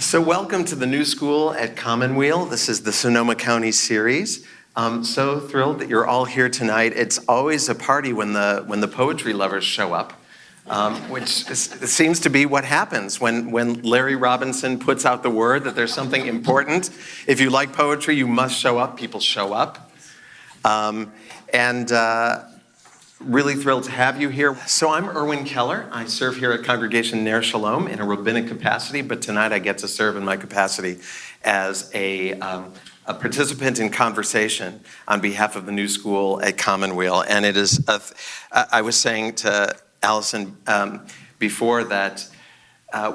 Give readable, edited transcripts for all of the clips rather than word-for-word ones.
So welcome to the new school at Commonweal. This is the Sonoma County series. I'm so thrilled that you're all here tonight. It's always a party when the poetry lovers show up, it seems to be what happens when Larry Robinson puts out the word that there's something important. If you like poetry, you must show up. People show up. Really thrilled to have you here. So I'm Erwin Keller. I serve here at Congregation Ner Shalom in a rabbinic capacity, but tonight I get to serve in my capacity as a participant in conversation on behalf of the new school at Commonweal. And it is, I was saying to Allison before that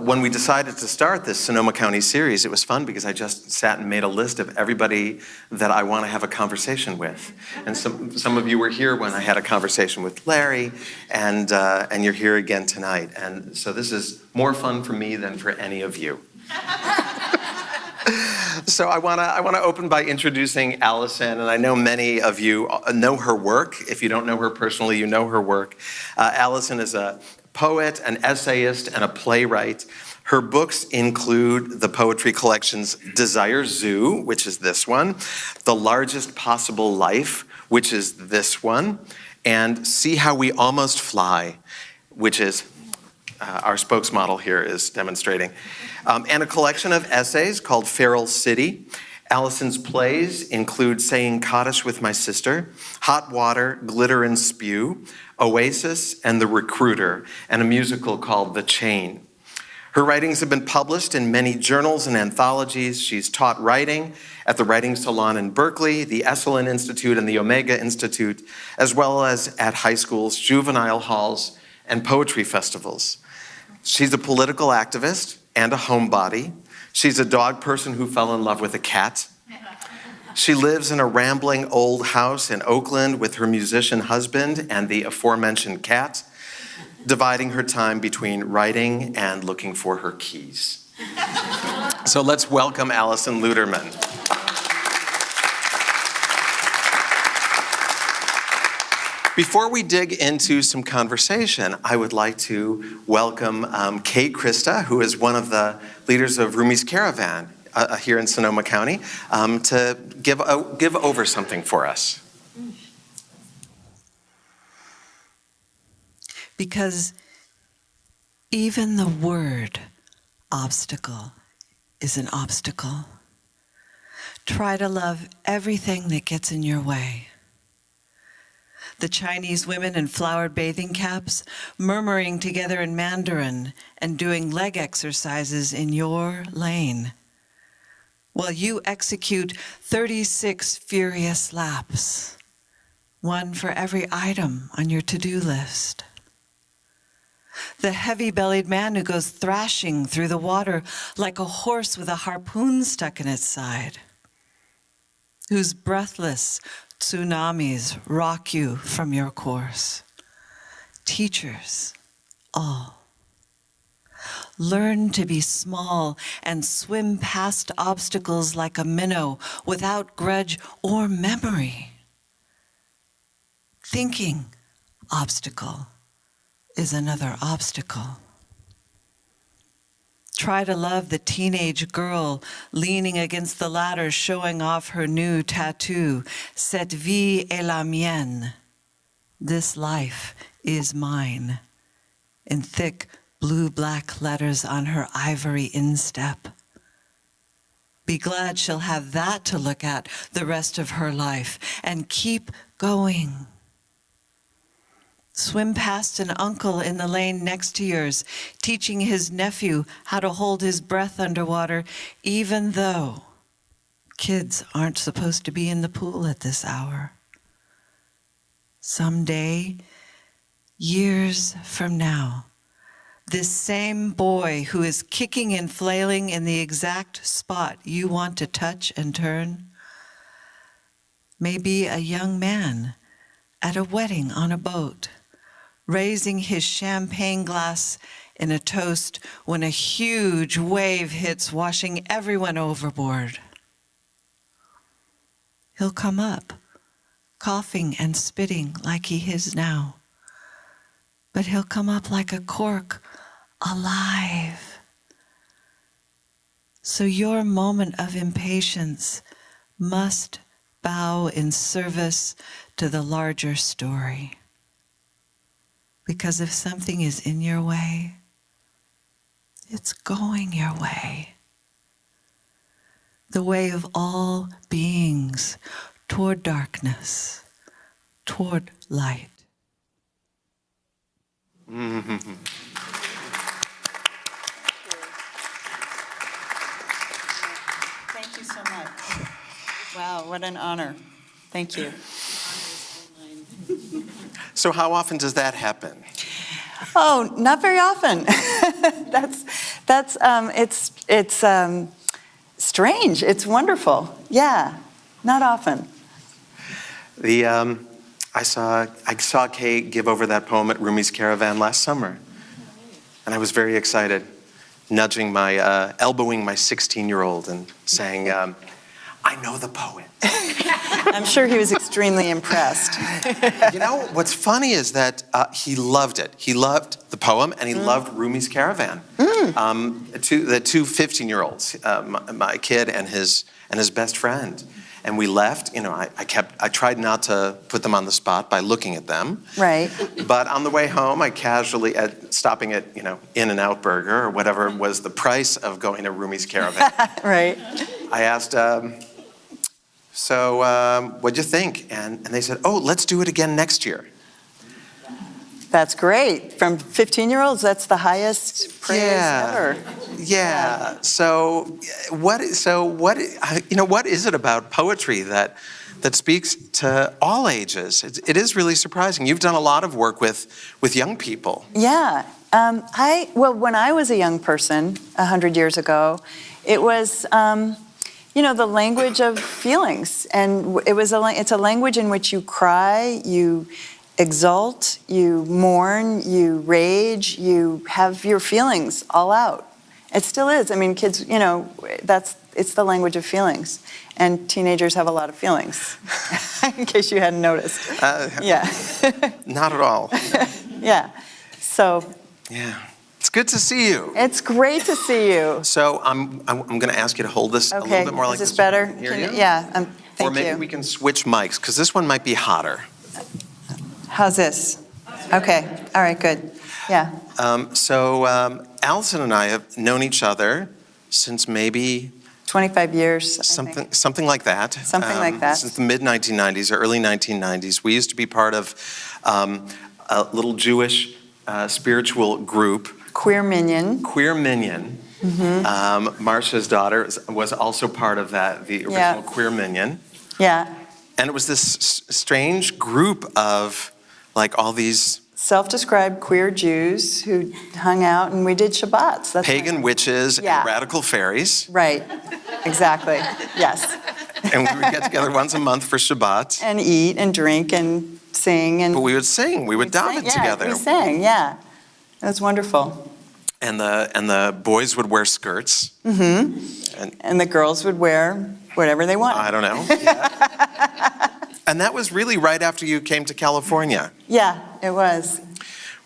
when we decided to start this Sonoma County series, it was fun because I just sat and made a list of everybody that I want to have a conversation with. And some of you were here when I had a conversation with Larry, and you're here again tonight. And so this is more fun for me than for any of you. So I want to open by introducing Allison, and I know many of you know her work. If you don't know her personally, you know her work. Allison is a poet, an essayist, and a playwright. Her books include the poetry collections Desire Zoo, which is this one, The Largest Possible Life, which is this one, and See How We Almost Fly, which is our spokesmodel here is demonstrating, and a collection of essays called Feral City. Allison's plays include Saying Kaddish with My Sister, Hot Water, Glitter and Spew, Oasis, and The Recruiter, and a musical called The Chain. Her writings have been published in many journals and anthologies. She's taught writing at the Writing Salon in Berkeley, the Esalen Institute, and the Omega Institute, as well as at high schools, juvenile halls, and poetry festivals. She's a political activist and a homebody. She's a dog person who fell in love with a cat. She lives in a rambling old house in Oakland with her musician husband and the aforementioned cat, dividing her time between writing and looking for her keys. So let's welcome Allison Luderman. Before we dig into some conversation, I would like to welcome Kate Christa, who is one of the leaders of Rumi's Caravan here in Sonoma County, to give over something for us. Because even the word obstacle is an obstacle. Try to love everything that gets in your way. The Chinese women in flowered bathing caps, murmuring together in Mandarin and doing leg exercises in your lane, while you execute 36 furious laps, one for every item on your to-do list. The heavy-bellied man who goes thrashing through the water like a horse with a harpoon stuck in its side, whose breathless tsunamis rock you from your course. Teachers, all. Learn to be small and swim past obstacles like a minnow without grudge or memory. Thinking obstacle is another obstacle. Try to love the teenage girl leaning against the ladder showing off her new tattoo, Cette vie est la mienne. This life is mine, in thick blue-black letters on her ivory instep. Be glad she'll have that to look at the rest of her life, and keep going. Swim past an uncle in the lane next to yours, teaching his nephew how to hold his breath underwater, even though kids aren't supposed to be in the pool at this hour. Someday, years from now, this same boy who is kicking and flailing in the exact spot you want to touch and turn may be a young man at a wedding on a boat, raising his champagne glass in a toast when a huge wave hits, washing everyone overboard. He'll come up, coughing and spitting like he is now, but he'll come up like a cork, alive, So your moment of impatience must bow in service to the larger story. Because if something is in your way, it's going your way. The way of all beings toward darkness, toward light. Mm-hmm. Thank you so much. Wow, what an honor. Thank you. So how often does that happen? Oh, not very often. It's strange. It's wonderful. Yeah, not often. I saw Kay give over that poem at Rumi's Caravan last summer, and I was very excited, elbowing my 16-year-old and saying, "I know the poet." I'm sure he was extremely impressed. You know, what's funny is that he loved it. He loved the poem, and he loved Rumi's Caravan. The two 15-year-olds, my kid and his best friend. And we left. You know, I tried not to put them on the spot by looking at them. Right. But on the way home, I casually, stopping at In-N-Out Burger or whatever was the price of going to Rumi's Caravan. Right. I asked, what'd you think? And they said, oh, let's do it again next year. That's great. From 15-year-olds, that's the highest praise ever. Yeah. So what is it about poetry that speaks to all ages? It is really surprising. You've done a lot of work with young people. Yeah. When I was a young person 100 years ago, it was the language of feelings, and it's a language in which you cry, you exult, you mourn, you rage, you have your feelings all out. It still is. I mean, kids, it's the language of feelings. And teenagers have a lot of feelings, in case you hadn't noticed. Yeah. Not at all. Yeah. So. Yeah. It's good to see you. It's great to see you. So I'm going to ask you to hold this a little bit more like this. Is this better? Yeah. Thank you. Or maybe we can switch mics, because this one might be hotter. How's this? Okay. All right, good. Yeah. Allison and I have known each other since maybe 25 years. Something like that. Something like that. Since the mid-1990s or early 1990s. We used to be part of a little Jewish spiritual group. Queer Minyan. Queer Minyan. Mm-hmm. Marcia's daughter was also part of that, the original Queer Minyan. Yeah. And it was this strange group of all these self-described queer Jews who hung out, and we did Shabbats. That's pagan witches and radical fairies. Right, exactly, yes. And we would get together once a month for Shabbat. And eat and drink and sing. But we would sing, we would daven together. We sang, yeah. It was wonderful. And the boys would wear skirts. Mm-hmm. And the girls would wear whatever they wanted. I don't know. Yeah. And that was really right after you came to California. Yeah, it was.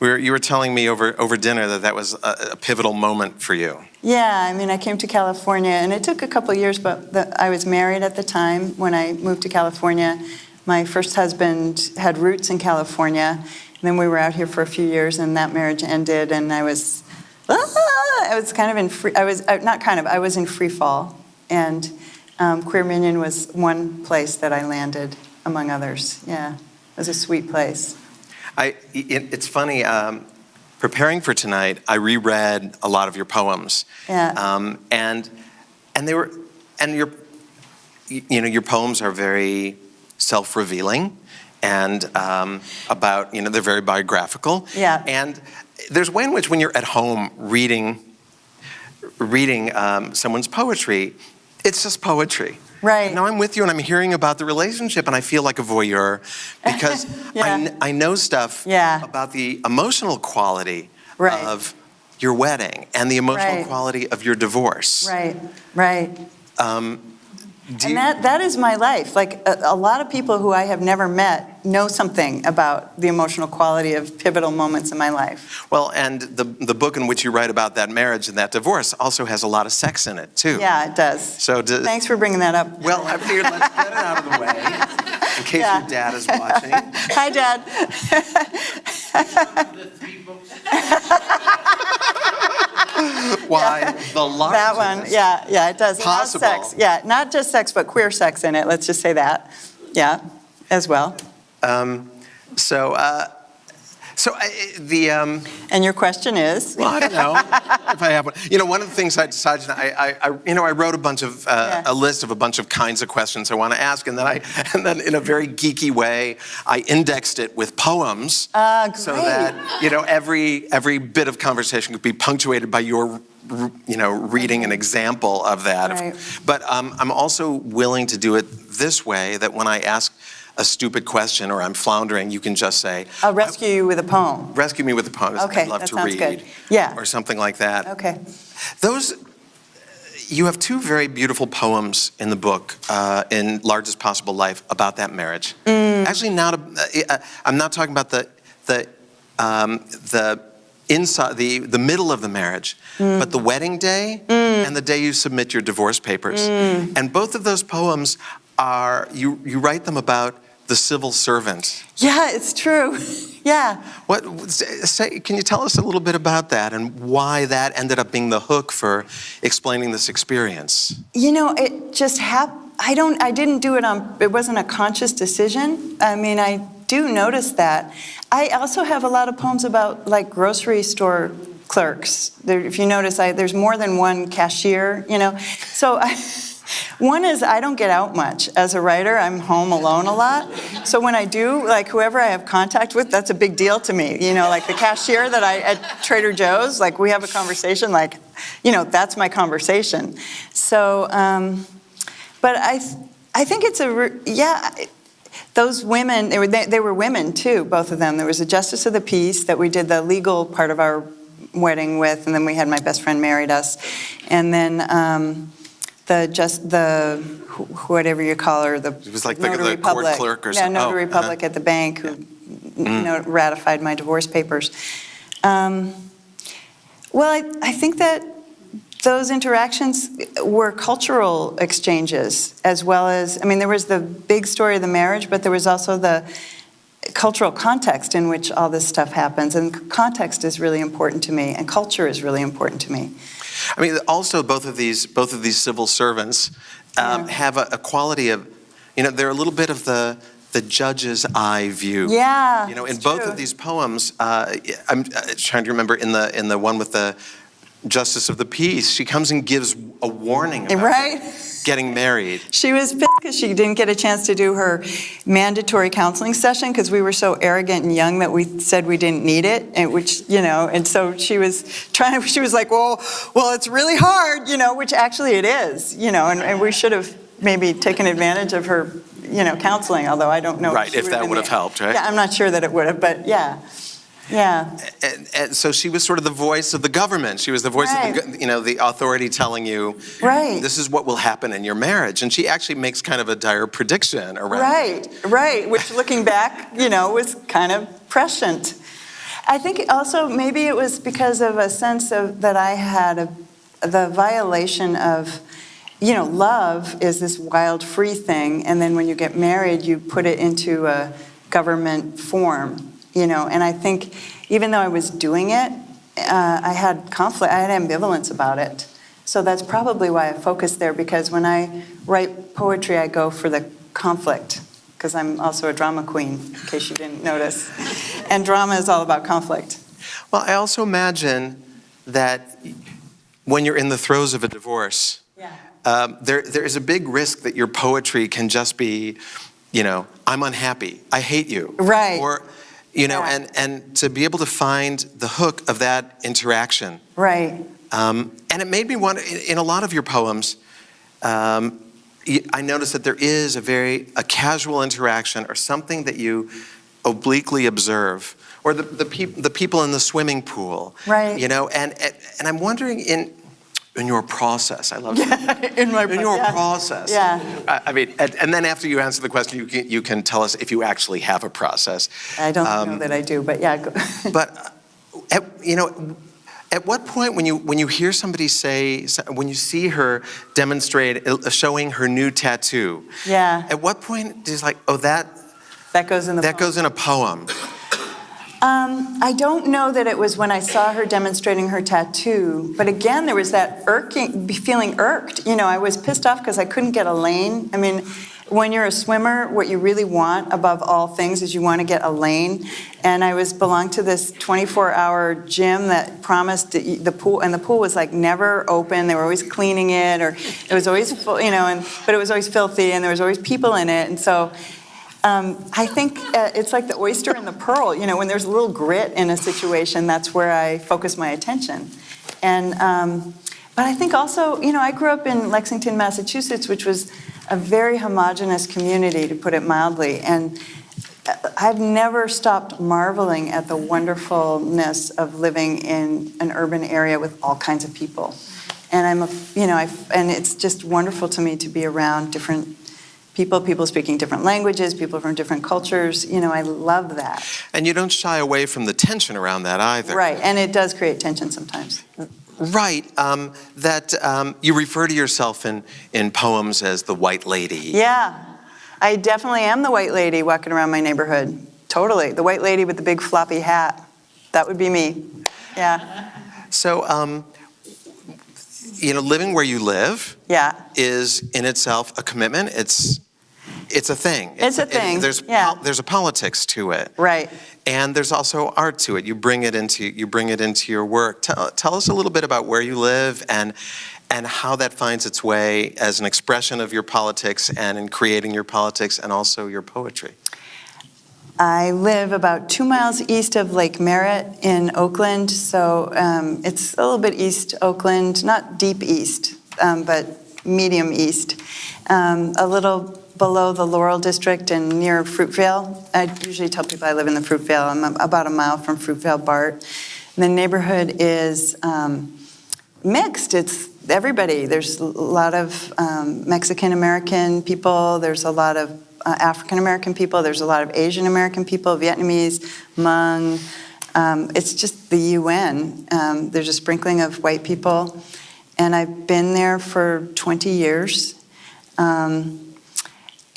You were telling me over dinner that was a pivotal moment for you. Yeah, I mean, I came to California, and it took a couple of years, but I was married at the time when I moved to California. My first husband had roots in California, and then we were out here for a few years, and that marriage ended, and I was kind of in I was in free fall, and Queer Minyan was one place that I landed, among others. Yeah, it was a sweet place. It's funny, preparing for tonight, I reread a lot of your poems. Yeah. And your poems are very self-revealing and about, they're very biographical. Yeah. And there's a way in which when you're at home reading someone's poetry, it's just poetry. Right. Now I'm with you and I'm hearing about the relationship and I feel like a voyeur because I know stuff about the emotional quality of your wedding and the emotional quality of your divorce. Right, right. And that is my life. Like a lot of people who I have never met know something about the emotional quality of pivotal moments in my life. Well, and the book in which you write about that marriage and that divorce also has a lot of sex in it, too. Yeah, it does. So thanks for bringing that up. Well, I figured let's get it out of the way in case your dad is watching. Hi, Dad. Why the largest? That one, yeah, it does. Possible. A lot of sex. Yeah, not just sex, but queer sex in it. Let's just say that. Yeah, as well. And your question is? Well, I don't know if I have one. You know, one of the things I decided, I wrote a bunch of a list of a bunch of kinds of questions I want to ask, and then in a very geeky way, I indexed it with poems, so that every bit of conversation could be punctuated by your reading an example of that. Right. But I'm also willing to do it this way, that when I ask a stupid question or I'm floundering, you can just say, I'll rescue you with a poem. Rescue me with a poem. Okay, I'd love that to sounds read. good. Yeah. Or something like that. Okay. You have two very beautiful poems in the book, in Largest Possible Life, about that marriage. Actually, I'm not talking about the inside, the middle of the marriage, but the wedding day and the day you submit your divorce papers. And both of those poems are, you write them about the civil servant. Yeah, it's true. Yeah. Can you tell us a little bit about that and why that ended up being the hook for explaining this experience? You know, it just happened. I didn't do it it wasn't a conscious decision. I mean, I do notice that. I also have a lot of poems about like grocery store clerks. If you notice, there's more than one cashier, So one is I don't get out much. As a writer, I'm home alone a lot. So when I do, like whoever I have contact with, that's a big deal to me. Like the cashier at Trader Joe's, like we have a conversation, like, that's my conversation. So, but I think it's those women, they were women too, both of them. There was a justice of the peace that we did the legal part of our wedding with, and then we had my best friend married us. And then whatever you call her, it was like the court clerk or something. Yeah, Notary Public at the bank who ratified my divorce papers. Well, I think that those interactions were cultural exchanges as well as, there was the big story of the marriage, but there was also the cultural context in which all this stuff happens. And context is really important to me, and culture is really important to me. Also both of these civil servants have a quality of, they're a little bit of the judge's eye view. Yeah. In both of these poems, I'm trying to remember in the one with the justice of the peace, she comes and gives a warning about getting married. She was pissed because she didn't get a chance to do her mandatory counseling session because we were so arrogant and young that we said we didn't need it, and so she was like, well, it's really hard, which actually it is, and we should have maybe taken advantage of her, counseling, although I don't know. Right, if that would have helped, right? Yeah, I'm not sure that it would have, but yeah. Yeah. And so she was sort of the voice of the government. She was the voice of the authority telling you, this is what will happen in your marriage. And she actually makes kind of a dire prediction around Right, which looking back, was kind of prescient. I think also maybe it was because of a sense of that I had the violation of, love is this wild, free thing. And then when you get married, you put it into a government form. And I think even though I was doing it, I had conflict, I had ambivalence about it. So that's probably why I focused there, because when I write poetry, I go for the conflict, because I'm also a drama queen, in case you didn't notice. And drama is all about conflict. Well, I also imagine that when you're in the throes of a divorce, there is a big risk that your poetry can just be, I'm unhappy, I hate you. Right. Or, and to be able to find the hook of that interaction. Right. And it made me wonder, in a lot of your poems, I noticed that there is a casual interaction or something that you obliquely observe, or the people in the swimming pool. Right. And I'm wondering, In your process, I love that. In my In your yeah. process. Yeah. I mean, and then after you answer the question, you can tell us if you actually have a process. I don't know that I do, but yeah. But at what point when you hear somebody say, when you see her demonstrate, showing her new tattoo, Yeah. at what point is like, oh, that goes in the poem. goes in a poem? I don't know that it was when I saw her demonstrating her tattoo, but again, there was that feeling irked. I was pissed off because I couldn't get a lane. I mean, when you're a swimmer, what you really want above all things is you want to get a lane. And I belonged to this 24-hour gym that promised the pool, and the pool was like never open. They were always cleaning it, or it was always full, but it was always filthy, and there was always people in it, and so. I think it's like the oyster and the pearl. When there's a little grit in a situation, that's where I focus my attention. And but I think also, I grew up in Lexington, Massachusetts, which was a very homogenous community, to put it mildly. And I've never stopped marveling at the wonderfulness of living in an urban area with all kinds of people. And and it's just wonderful to me to be around different people speaking different languages, people from different cultures. I love that. And you don't shy away from the tension around that either. Right, and it does create tension sometimes. Right, that you refer to yourself in poems as the white lady. Yeah, I definitely am the white lady walking around my neighborhood. Totally, the white lady with the big floppy hat. That would be me, yeah. So, living where you live is in itself a commitment. It's a thing. It's a thing. There's a politics to it. Right. And there's also art to it. You bring it into your work. Tell us a little bit about where you live and how that finds its way as an expression of your politics and in creating your politics and also your poetry. I live about 2 miles east of Lake Merritt in Oakland, so it's a little bit east Oakland, not deep east, but medium east, a little below the Laurel District and near Fruitvale. I usually tell people I live in the Fruitvale. I'm about a mile from Fruitvale BART. The neighborhood is mixed. It's everybody. There's a lot of Mexican-American people. There's a lot of African-American people. There's a lot of Asian-American people, Vietnamese, Hmong. It's just the UN. There's a sprinkling of white people. And I've been there for 20 years.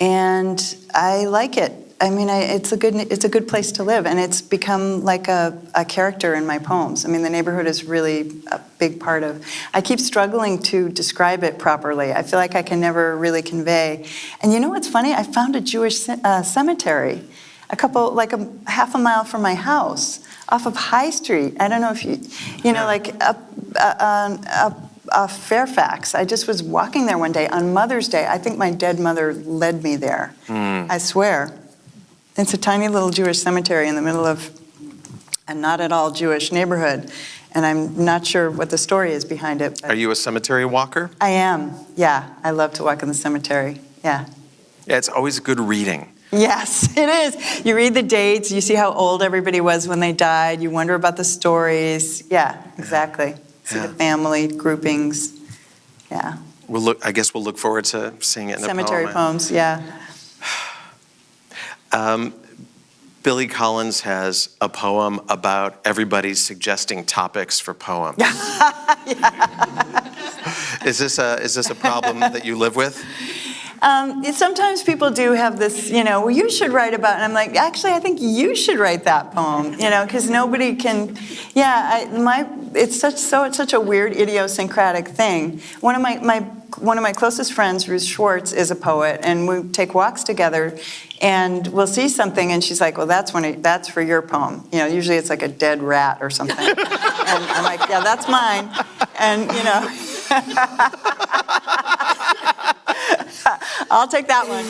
And I like it. I mean, it's a good place to live, and it's become like a character in my poems. I mean, the neighborhood is really a big part of. I keep struggling to describe it properly. I feel like I can never really convey. And you know what's funny? I found a Jewish cemetery, half a mile from my house, off of High Street. I don't know if Fairfax. I just was walking there one day on Mother's Day. I think my dead mother led me there. I swear. It's a tiny little Jewish cemetery in the middle of a not at all Jewish neighborhood, and I'm not sure what the story is behind it. Are you a cemetery walker? I am, yeah. I love to walk in the cemetery, yeah. Yeah, it's always good reading. Yes, it is. You read the dates, you see how old everybody was when they died, you wonder about the stories. Yeah, exactly. See the family groupings, yeah. I guess we'll look forward to seeing it in Cemetery a poem. poems, yeah. Billy Collins has a poem about everybody suggesting topics for poems. Is this a problem that you live with? Sometimes people do have this, well, you should write about, and I'm like, actually, I think you should write that poem, because nobody can, it's such a weird idiosyncratic thing. One of my closest friends, Ruth Schwartz, is a poet, and we take walks together, and we'll see something, and she's like, well, that's for your poem. Usually it's like a dead rat or something. And I'm like, yeah, that's mine. And, I'll take that one.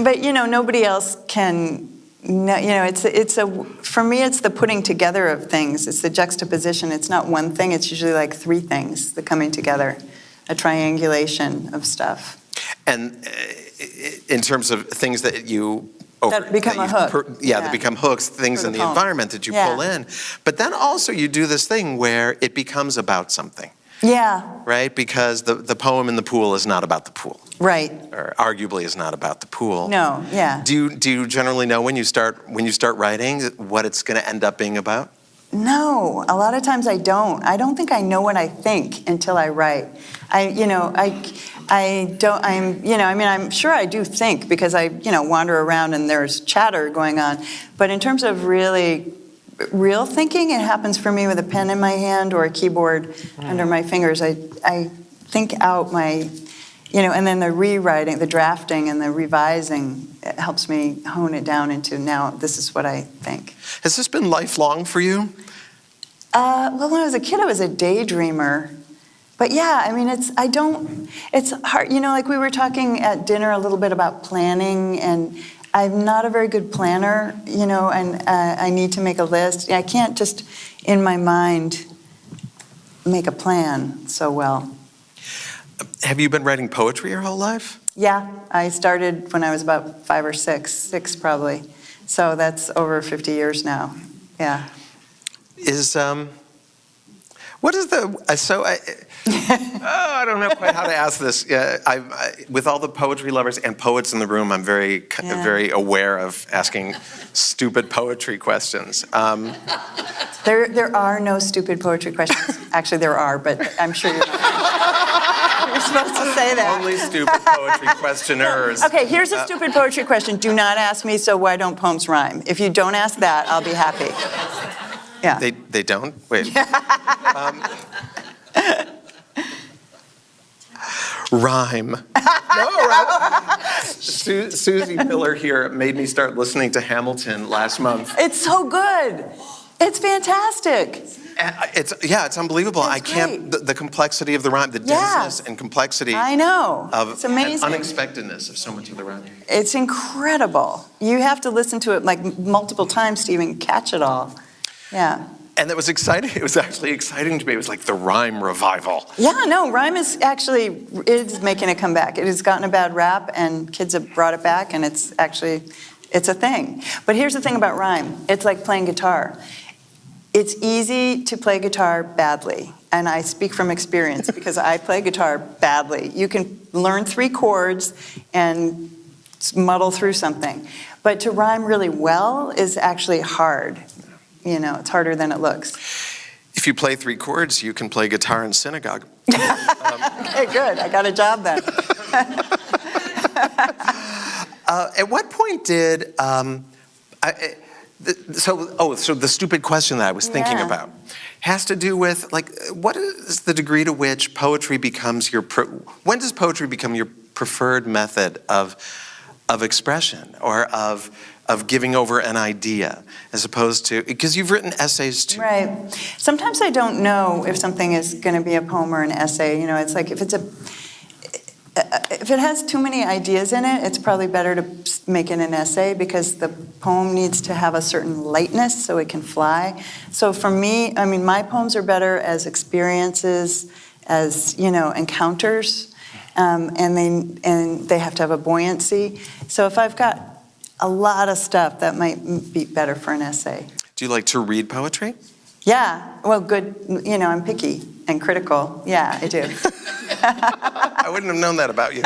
But nobody else can. For me, it's the putting together of things. It's the juxtaposition. It's not one thing. It's usually like three things that coming together, a triangulation of stuff. And in terms of things that you that become a hook. That become hooks, things in the environment that you pull in. But then also you do this thing where it becomes about something. Yeah, right? Because the poem in the pool is not about the pool, right. or arguably is not about the pool. No, yeah. Do you generally know when you start writing what it's going to end up being about? No, a lot of times I don't. I don't think I know what I think until I write. I don't, I'm sure I do think because I, wander around and there's chatter going on. But in terms of real thinking, it happens for me with a pen in my hand or a keyboard under my fingers. I think out my, and then the rewriting, the drafting and the revising, it helps me hone it down into now this is what I think. Has this been lifelong for you? Well, when I was a kid, I was a daydreamer. But yeah, it's hard. Like we were talking at dinner a little bit about planning, and I'm not a very good planner, and I need to make a list. I can't just, in my mind, make a plan so well. Have you been writing poetry your whole life? Yeah, I started when I was about 5 or 6 probably. So that's over 50 years now. Yeah. What is I don't know quite how to ask this. With all the poetry lovers and poets in the room, I'm very aware of asking stupid poetry questions. There are no stupid poetry questions. Actually, there are, but I'm sure you're supposed to say that. Only stupid poetry questioners. Okay, here's a stupid poetry question. Do not ask me, so why don't poems rhyme? If you don't ask that, I'll be happy. Yeah. They don't? Wait. Rhyme. No, right? Susie Miller here made me start listening to Hamilton last month. It's so good. It's fantastic. It's unbelievable. It's great. The complexity of the rhyme, the denseness and complexity. I know. It's amazing. And unexpectedness of so much of the rhyme. It's incredible. You have to listen to it like multiple times to even catch it all. Yeah. And that was exciting. It was actually exciting to me. It was like the rhyme revival. Yeah, no, rhyme is making a comeback. It has gotten a bad rap, and kids have brought it back, and it's a thing. But here's the thing about rhyme. It's like playing guitar. It's easy to play guitar badly, and I speak from experience because I play guitar badly. You can learn 3 chords and muddle through something. But to rhyme really well is actually hard. It's harder than it looks. If you play 3 chords, you can play guitar in synagogue. Okay, good. I got a job then. At what point did so the stupid question that I was thinking about has to do with what is the degree to which poetry becomes when does poetry become your preferred method of expression or of giving over an idea, as opposed to, because you've written essays too. Right. Sometimes I don't know if something is going to be a poem or an essay. It's like if it has too many ideas in it, it's probably better to make it an essay because the poem needs to have a certain lightness so it can fly. So for me, my poems are better as experiences, as, encounters, and they have to have a buoyancy. So if I've got a lot of stuff, that might be better for an essay. Do you like to read poetry? Yeah, well, good. I'm picky and critical. Yeah, I do. I wouldn't have known that about you.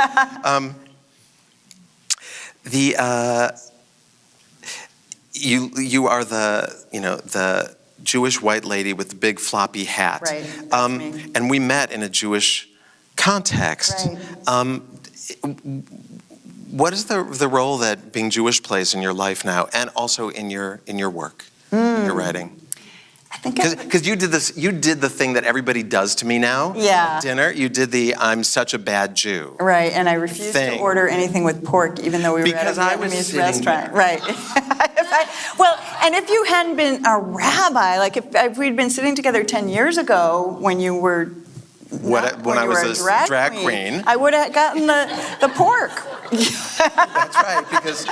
You are the Jewish white lady with the big floppy hat. Right. Me. And we met in a Jewish context. Right. What is the role that being Jewish plays in your life now, and also in your work, in your writing? I think because you did the thing that everybody does to me now. Yeah. At dinner, you did the "I'm such a bad Jew." Right, and I refused to order anything with pork, even though we were at a Vietnamese restaurant. Right. Well, and if you hadn't been a rabbi, like if we'd been sitting together 10 years ago when you were. When I was a drag queen, I would have gotten the pork. That's right, because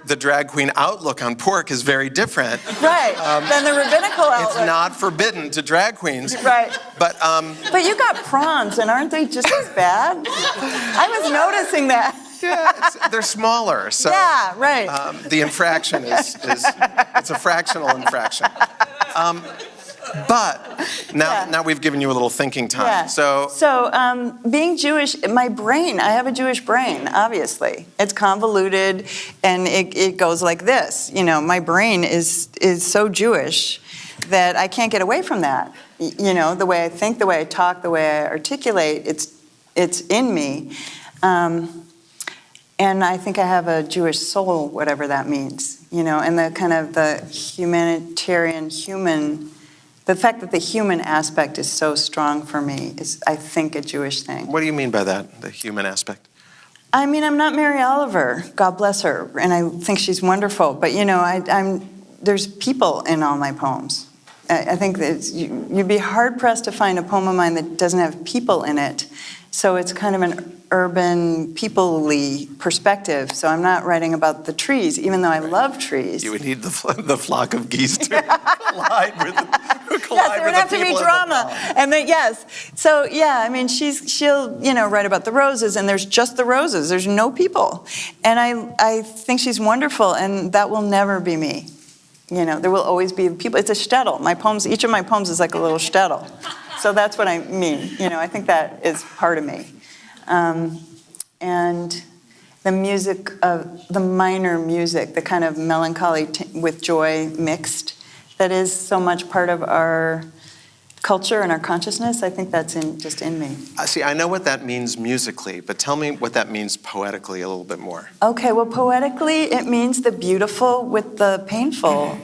the drag queen outlook on pork is very different. Right, than the rabbinical outlook. It's not forbidden to drag queens. Right. But you got prawns, and aren't they just as bad? I was noticing that. Yeah, they're smaller, so yeah, right. The infraction is it's a fractional infraction. But now we've given you a little thinking time. Yeah. So Being Jewish, my brain, I have a Jewish brain, obviously. It's convoluted and it goes like this. You know, my brain is so Jewish that I can't get away from that. You know, the way I think, the way I talk, the way I articulate, it's in me. And I think I have a Jewish soul, whatever that means. You know, and the kind of the humanitarian, the fact that the human aspect is so strong for me is, I think, a Jewish thing. what do you mean by that, the human aspect? I mean, I'm not Mary Oliver, God bless her, and I think she's wonderful. But you know, there's people in all my poems. I think that you'd be hard pressed to find a poem of mine that doesn't have people in it. So it's kind of an urban, people-y perspective. So I'm not writing about the trees, even though I love trees. You would need the flock of geese to collide with Yes, there would have to be drama. And then, yes. So, yeah, I mean, she'll, you know, write about the roses, and there's just the roses. There's no people. And I think she's wonderful, and that will never be me. You know, there will always be people. It's a shtetl. My poems, each of my poems is like a little shtetl. So that's what I mean. You know, I think that is part of me. And the music of the minor music, the kind of melancholy with joy mixed, that is so much part of our culture and our consciousness. I think that's just in me. See, I know what that means musically, but tell me what that means poetically a little bit more. Okay, well, poetically, it means the beautiful with the painful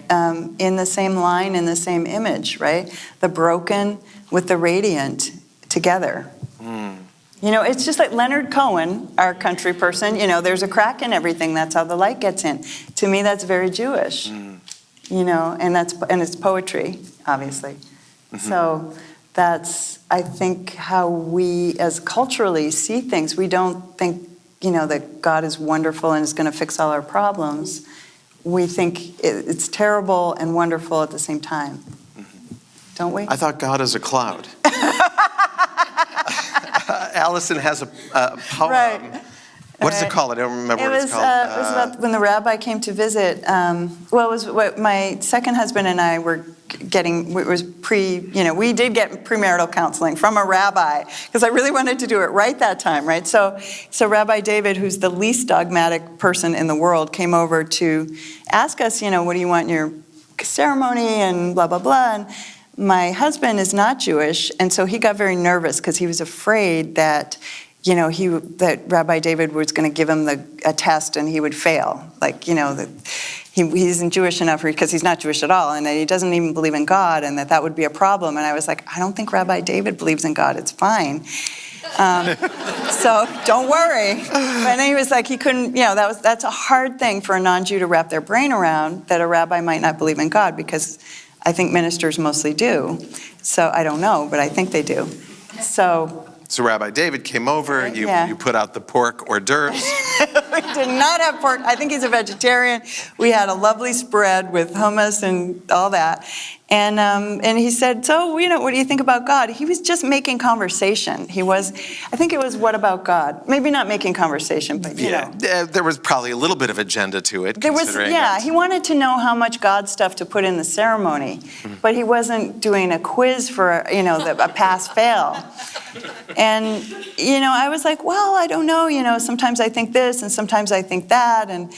in the same line, in the same image, right? The broken with the radiant together. You know, it's just like Leonard Cohen, our country person, you know, there's a crack in everything. That's how the light gets in. To me, that's very Jewish. You know, and it's poetry, obviously. So that's, I think, how we as culturally see things. We don't think, you know, that God is wonderful and is going to fix all our problems. We think it's terrible and wonderful at the same time. Don't we? I thought God is a cloud. Allison has a poem. Right. What does it call? I don't remember what it's called. It was about when the rabbi came to visit. It was what my second husband and I were getting. It was we did get premarital counseling from a rabbi because I really wanted to do it right that time, right? So Rabbi David, who's the least dogmatic person in the world, came over to ask us, you know, what do you want in your ceremony and blah, blah, blah. And my husband is not Jewish, and so he got very nervous because he was afraid that, you know, that Rabbi David was going to give him a test and he would fail. Like, you know, that he isn't Jewish enough because he's not Jewish at all, and that he doesn't even believe in God, and that would be a problem. And I was like, I don't think Rabbi David believes in God. It's fine. So don't worry. And he was like, he couldn't, you know, that's a hard thing for a non-Jew to wrap their brain around, that a rabbi might not believe in God, because I think ministers mostly do. So I don't know, but I think they do. So Rabbi David came over, you put out the pork hors d'oeuvres. We did not have pork. I think he's a vegetarian. We had a lovely spread with hummus and all that. And he said, so, you know, what do you think about God? He was just making conversation. I think it was, what about God? Maybe not making conversation, but, you know. There was probably a little bit of agenda to it. He wanted to know how much God stuff to put in the ceremony, but he wasn't doing a quiz for, you know, a pass-fail. And, you know, I was like, well, I don't know, you know, sometimes I think this and sometimes I think that, and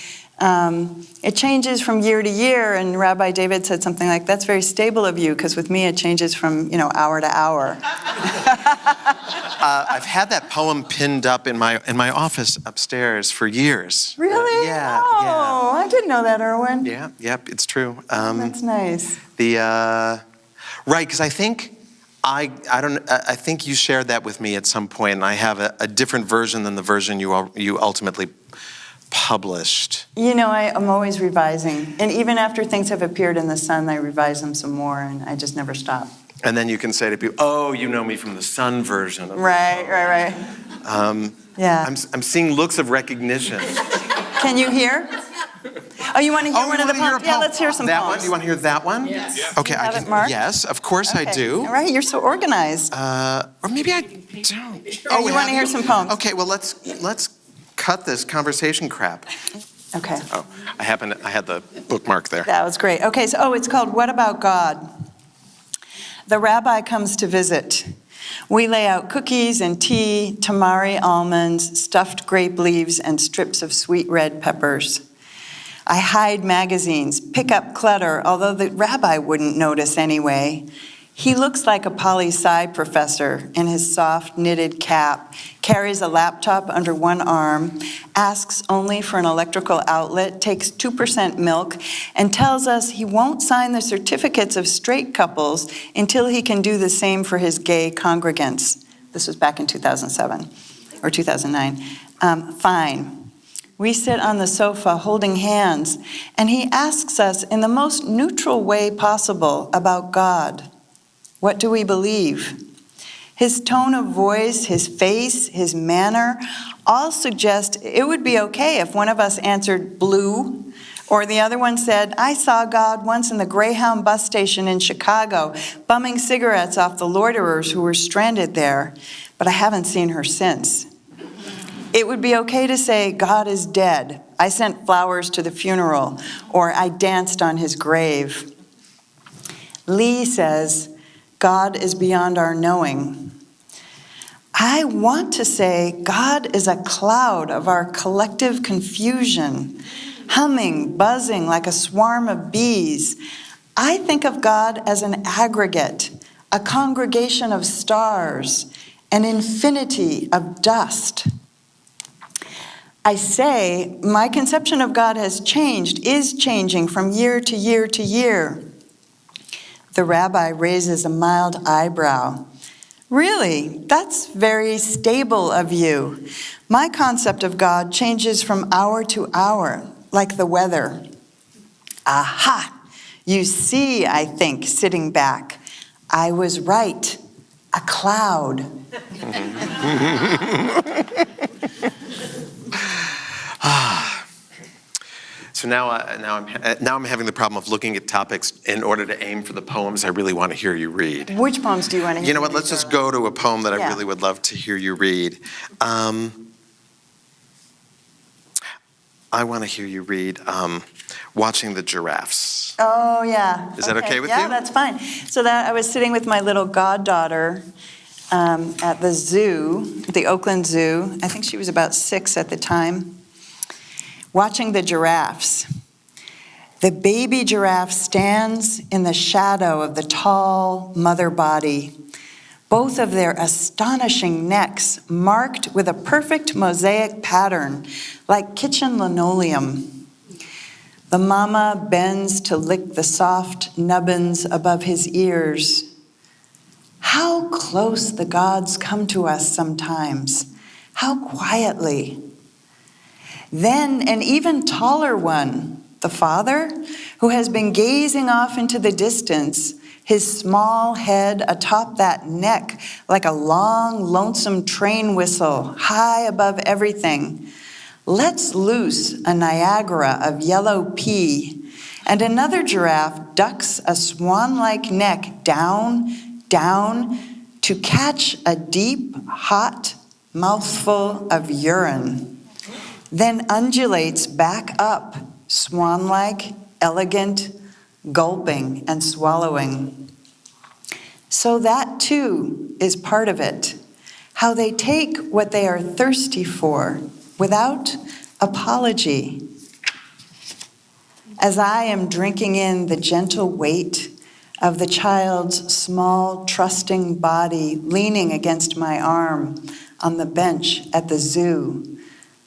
it changes from year to year. And Rabbi David said something like, that's very stable of you, because with me it changes from, you know, hour to hour. I've had that poem pinned up in my office upstairs for years. Really? Yeah. Oh, I didn't know that, Erwin. Yeah, yep, it's true. That's nice. Right, because I think I think you shared that with me at some point, and I have a different version than the version you ultimately published. You know, I'm always revising. And even after things have appeared in the Sun, I revise them some more, and I just never stop. And then you can say to people, oh, you know me from the Sun version. Right. Yeah. I'm seeing looks of recognition. Can you hear? Oh, you want to hear one of the poems? Yeah, let's hear some that poems. One? You want to hear that one? Yes. Yeah. Okay, You have it marked? Yes, of course I do. All right, you're so organized. Or maybe I don't. You want to hear some poems? Okay, well let's cut this conversation crap. Okay. Oh, I had the bookmark there. That was great. Okay, so it's called What About God? The rabbi comes to visit. We lay out cookies and tea, tamari almonds, stuffed grape leaves, and strips of sweet red peppers. I hide magazines, pick up clutter, although the rabbi wouldn't notice anyway. He looks like a poli-sci professor in his soft knitted cap, carries a laptop under one arm, asks only for an electrical outlet, takes 2% milk, and tells us he won't sign the certificates of straight couples until he can do the same for his gay congregants. This was back in 2007 or 2009. Fine. We sit on the sofa holding hands, and he asks us in the most neutral way possible about God. What do we believe? His tone of voice, his face, his manner, all suggest it would be okay if one of us answered blue, or the other one said, I saw God once in the Greyhound bus station in Chicago, bumming cigarettes off the loiterers who were stranded there, but I haven't seen her since. It would be okay to say, God is dead. I sent flowers to the funeral, or I danced on his grave. Lee says, God is beyond our knowing. I want to say God is a cloud of our collective confusion, humming, buzzing like a swarm of bees. I think of God as an aggregate, a congregation of stars, an infinity of dust. I say my conception of God has changed, is changing from year to year to year. The rabbi raises a mild eyebrow. Really, that's very stable of you. My concept of God changes from hour to hour, like the weather. Aha! You see, I think, sitting back. I was right. A cloud. So now I'm having the problem of looking at topics in order to aim for the poems I really want to hear you read. Which poems do you want to hear? You know what, let's just go to a poem that I Yeah. really would love to hear you read. I want to hear you read Watching the Giraffes. Oh, yeah. Is that okay with yeah, you? that's fine. So that I was sitting with my little goddaughter at the zoo, the Oakland Zoo. I think she was about 6 at the time. Watching the giraffes. The baby giraffe stands in the shadow of the tall mother body, both of their astonishing necks marked with a perfect mosaic pattern, like kitchen linoleum. The mama bends to lick the soft nubbins above his ears. How close the gods come to us sometimes, how quietly. Then an even taller one, the father, who has been gazing off into the distance, his small head atop that neck like a long, lonesome train whistle high above everything, lets loose a Niagara of yellow pea, and another giraffe ducks a swan-like neck down, down, to catch a deep, hot mouthful of urine. Then undulates back up, swan-like, elegant, gulping and swallowing. So that too is part of it, how they take what they are thirsty for without apology. As I am drinking in the gentle weight of the child's small, trusting body leaning against my arm on the bench at the zoo,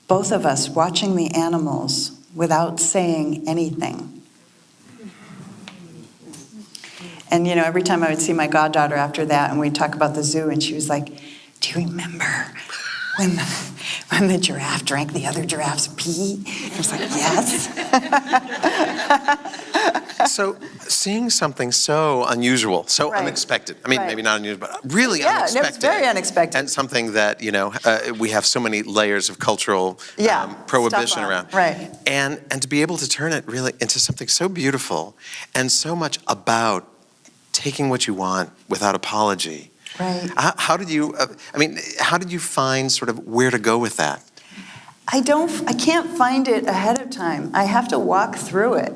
both of us watching the animals without saying anything. And you know, every time I would see my goddaughter after that and we'd talk about the zoo, and she was like, do you remember when the giraffe drank the other giraffe's pee? I was like, yes. So seeing something so unusual, so Right. unexpected. I mean, Right. maybe not unusual, but really Yeah, unexpected. it was very unexpected. And something that, you know, we have so many layers of cultural Yeah, prohibition stuff on. around. Right. And to be able to turn it really into something so beautiful and so much about taking what you want without apology. Right. How did you, how did you find sort of where to go with that? I can't find it ahead of time. I have to walk through it.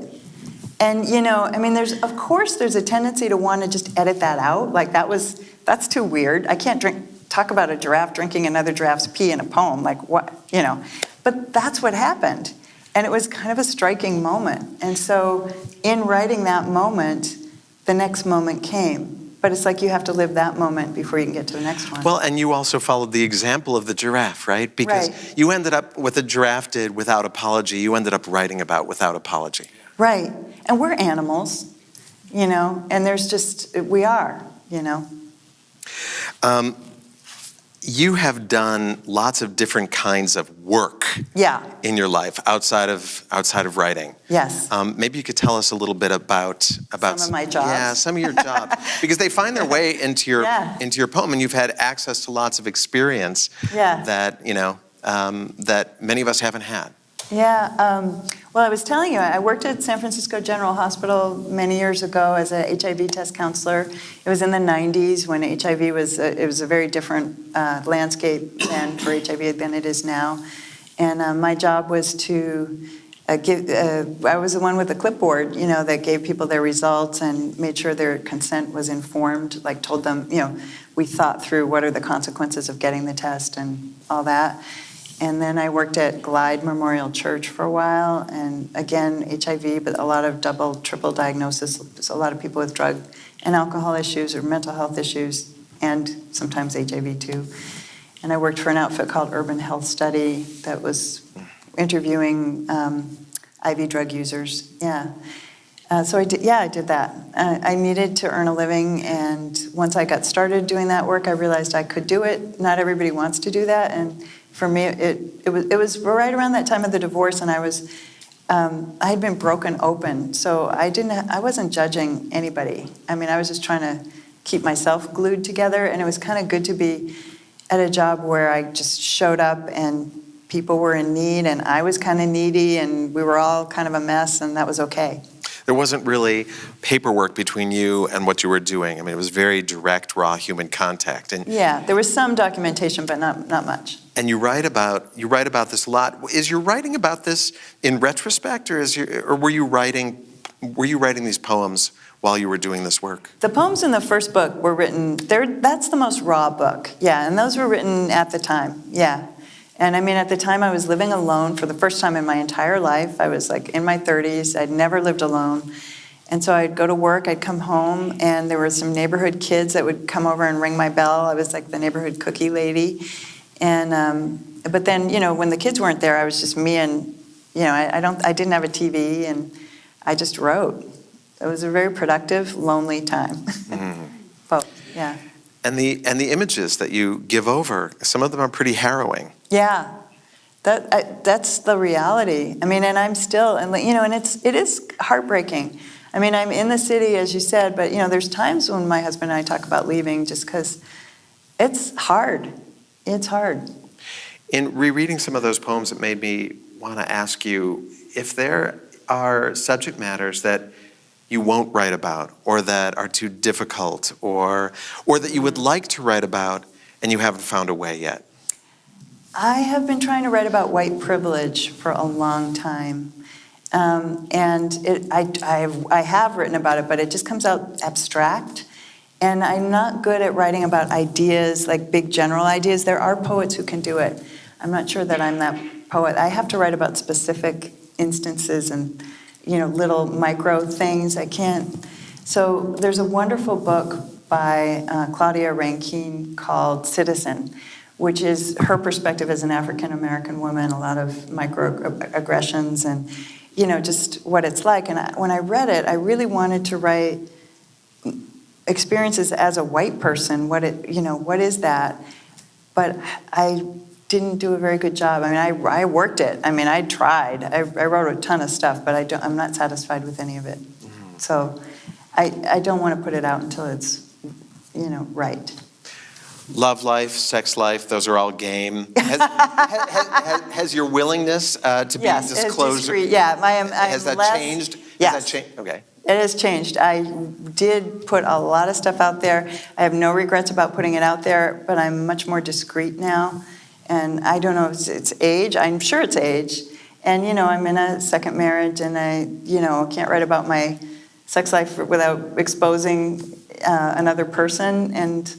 And, I mean, of course there's a tendency to want to just edit that out. Like that's too weird. I can't talk about a giraffe drinking another giraffe's pee in a poem. Like what, But that's what happened. And it was kind of a striking moment. And so in writing that moment, the next moment came. But it's like you have to live that moment before you can get to the next one. Well, and you also followed the example of the giraffe, right? Because you ended up, what the giraffe did without apology, you ended up writing about without apology. Right. And we're animals, and we are. You have done lots of different kinds of work in your life outside of writing. Yes. Maybe you could tell us a little bit about some of my jobs. Yeah, some of your jobs, because they find their way into your poem, and you've had access to lots of experience that that many of us haven't had. Yeah. Well, I was telling you, I worked at San Francisco General Hospital many years ago as a HIV test counselor. It was in the 90s when HIV was a very different landscape then for HIV than it is now. And my job was to I was the one with the clipboard, that gave people their results and made sure their consent was informed, like told them, we thought through what are the consequences of getting the test and all that. And then I worked at Glide Memorial Church for a while, and again, HIV, but a lot of double, triple diagnosis, so a lot of people with drug and alcohol issues or mental health issues, and sometimes HIV too. And I worked for an outfit called Urban Health Study that was interviewing IV drug users. So I did that. I needed to earn a living, and once I got started doing that work, I realized I could do it. Not everybody wants to do that, and for me, it was right around that time of the divorce, and I had been broken open, so I wasn't judging anybody. I mean, I was just trying to keep myself glued together, and it was kind of good to be at a job where I just showed up and people were in need, and I was kind of needy, and we were all kind of a mess, and that was okay. There wasn't really paperwork between you and what you were doing. I mean, it was very direct, raw human contact. And there was some documentation, but not much. And you write about this a lot. Is your writing about this in retrospect, or were you writing these poems while you were doing this work? The poems in the first book were written. That's the most raw book. And those were written at the time. And I mean, at the time I was living alone for the first time in my entire life. I was like in my 30s. I'd never lived alone. And so I'd go to work, I'd come home, and there were some neighborhood kids that would come over and ring my bell. I was like the neighborhood cookie lady. And but then, when the kids weren't there, I was just me and, I didn't have a TV, and I just wrote. It was a very productive, lonely time. Both, And the images that you give over, some of them are pretty harrowing. That's the reality. I mean, and I'm still, and it is heartbreaking. I mean, I'm in the city, as you said, but there's times when my husband and I talk about leaving just because it's hard. It's hard. In rereading some of those poems, it made me want to ask you if there are subject matters that you won't write about, or that are too difficult, or that you would like to write about and you haven't found a way yet. I have been trying to write about white privilege for a long time. And I have written about it, but it just comes out abstract. And I'm not good at writing about ideas, like big general ideas. There are poets who can do it. I'm not sure that I'm that poet. I have to write about specific instances and, little micro things. I can't. So there's a wonderful book by Claudia Rankine called Citizen, which is her perspective as an African-American woman, a lot of microaggressions and, just what it's like. And when I read it, I really wanted to write experiences as a white person, what is that? But I didn't do a very good job. I mean, I worked it. I mean, I tried. I wrote a ton of stuff, but I'm not satisfied with any of it. Mm-hmm. So I don't want to put it out until it's, right. Love life, sex life, those are all game. Has your willingness to be disclosure? Has that changed? Yes. Okay. It has changed. I did put a lot of stuff out there. I have no regrets about putting it out there, but I'm much more discreet now. And I don't know if it's age. I'm sure it's age. And, I'm in a second marriage, and I, can't write about my sex life without exposing another person. And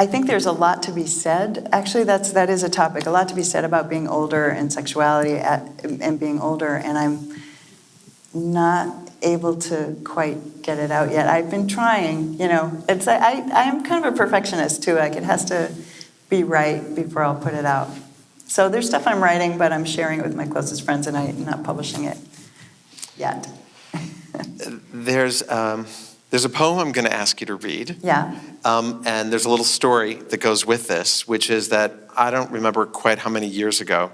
I think there's a lot to be said. Actually, that is a topic, a lot to be said about being older and sexuality and being older, and I'm not able to quite get it out yet. I've been trying, I'm kind of a perfectionist too. Like, it has to be right before I'll put it out. So there's stuff I'm writing, but I'm sharing it with my closest friends, and I'm not publishing it yet. There's a poem I'm going to ask you to read. Yeah. And there's a little story that goes with this, which is that I don't remember quite how many years ago,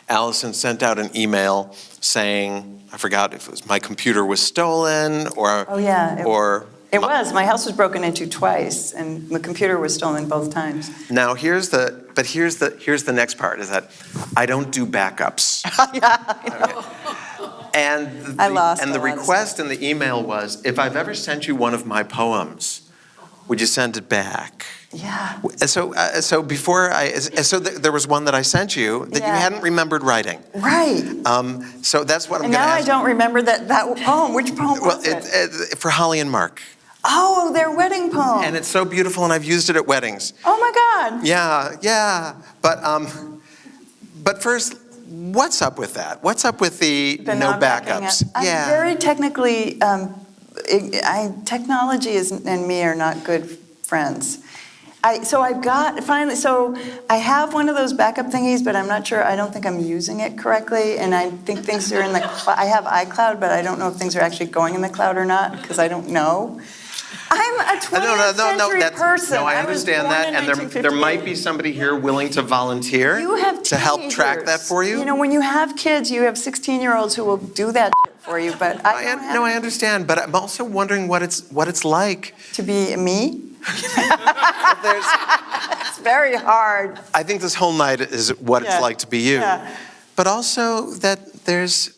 Allison sent out an email saying, I forgot if it was my computer was stolen or... Oh, yeah. It my, was. My house was broken into twice, and the computer was stolen both times. Now, here's the next part, is that I don't do backups. Yeah, I know. And the request in the email was, if I've ever sent you one of my poems, would you send it back? Yeah. So before there was one that I sent you that you hadn't remembered writing. Right. So that's what I'm going to ask. And now I don't remember that poem. Which poem was it? For Holly and Mark. Oh, their wedding poem. And it's so beautiful, and I've used it at weddings. Oh my God. Yeah. But first, what's up with that? What's up with the no backups? I'm very technically, technology and me are not good friends. I have one of those backup thingies, but I'm not sure, I don't think I'm using it correctly, and I think things are in the cloud. I have iCloud, but I don't know if things are actually going in the cloud or not, because I don't know. I'm a 20th century person. No, I understand that, and there might be somebody here willing to volunteer to help track that for you. When you have kids, you have 16-year-olds who will do that shit for you, but I understand, but I'm also wondering what it's like. To be me? It's very hard. I think this whole night is what it's like to be you. Yeah. But also that there's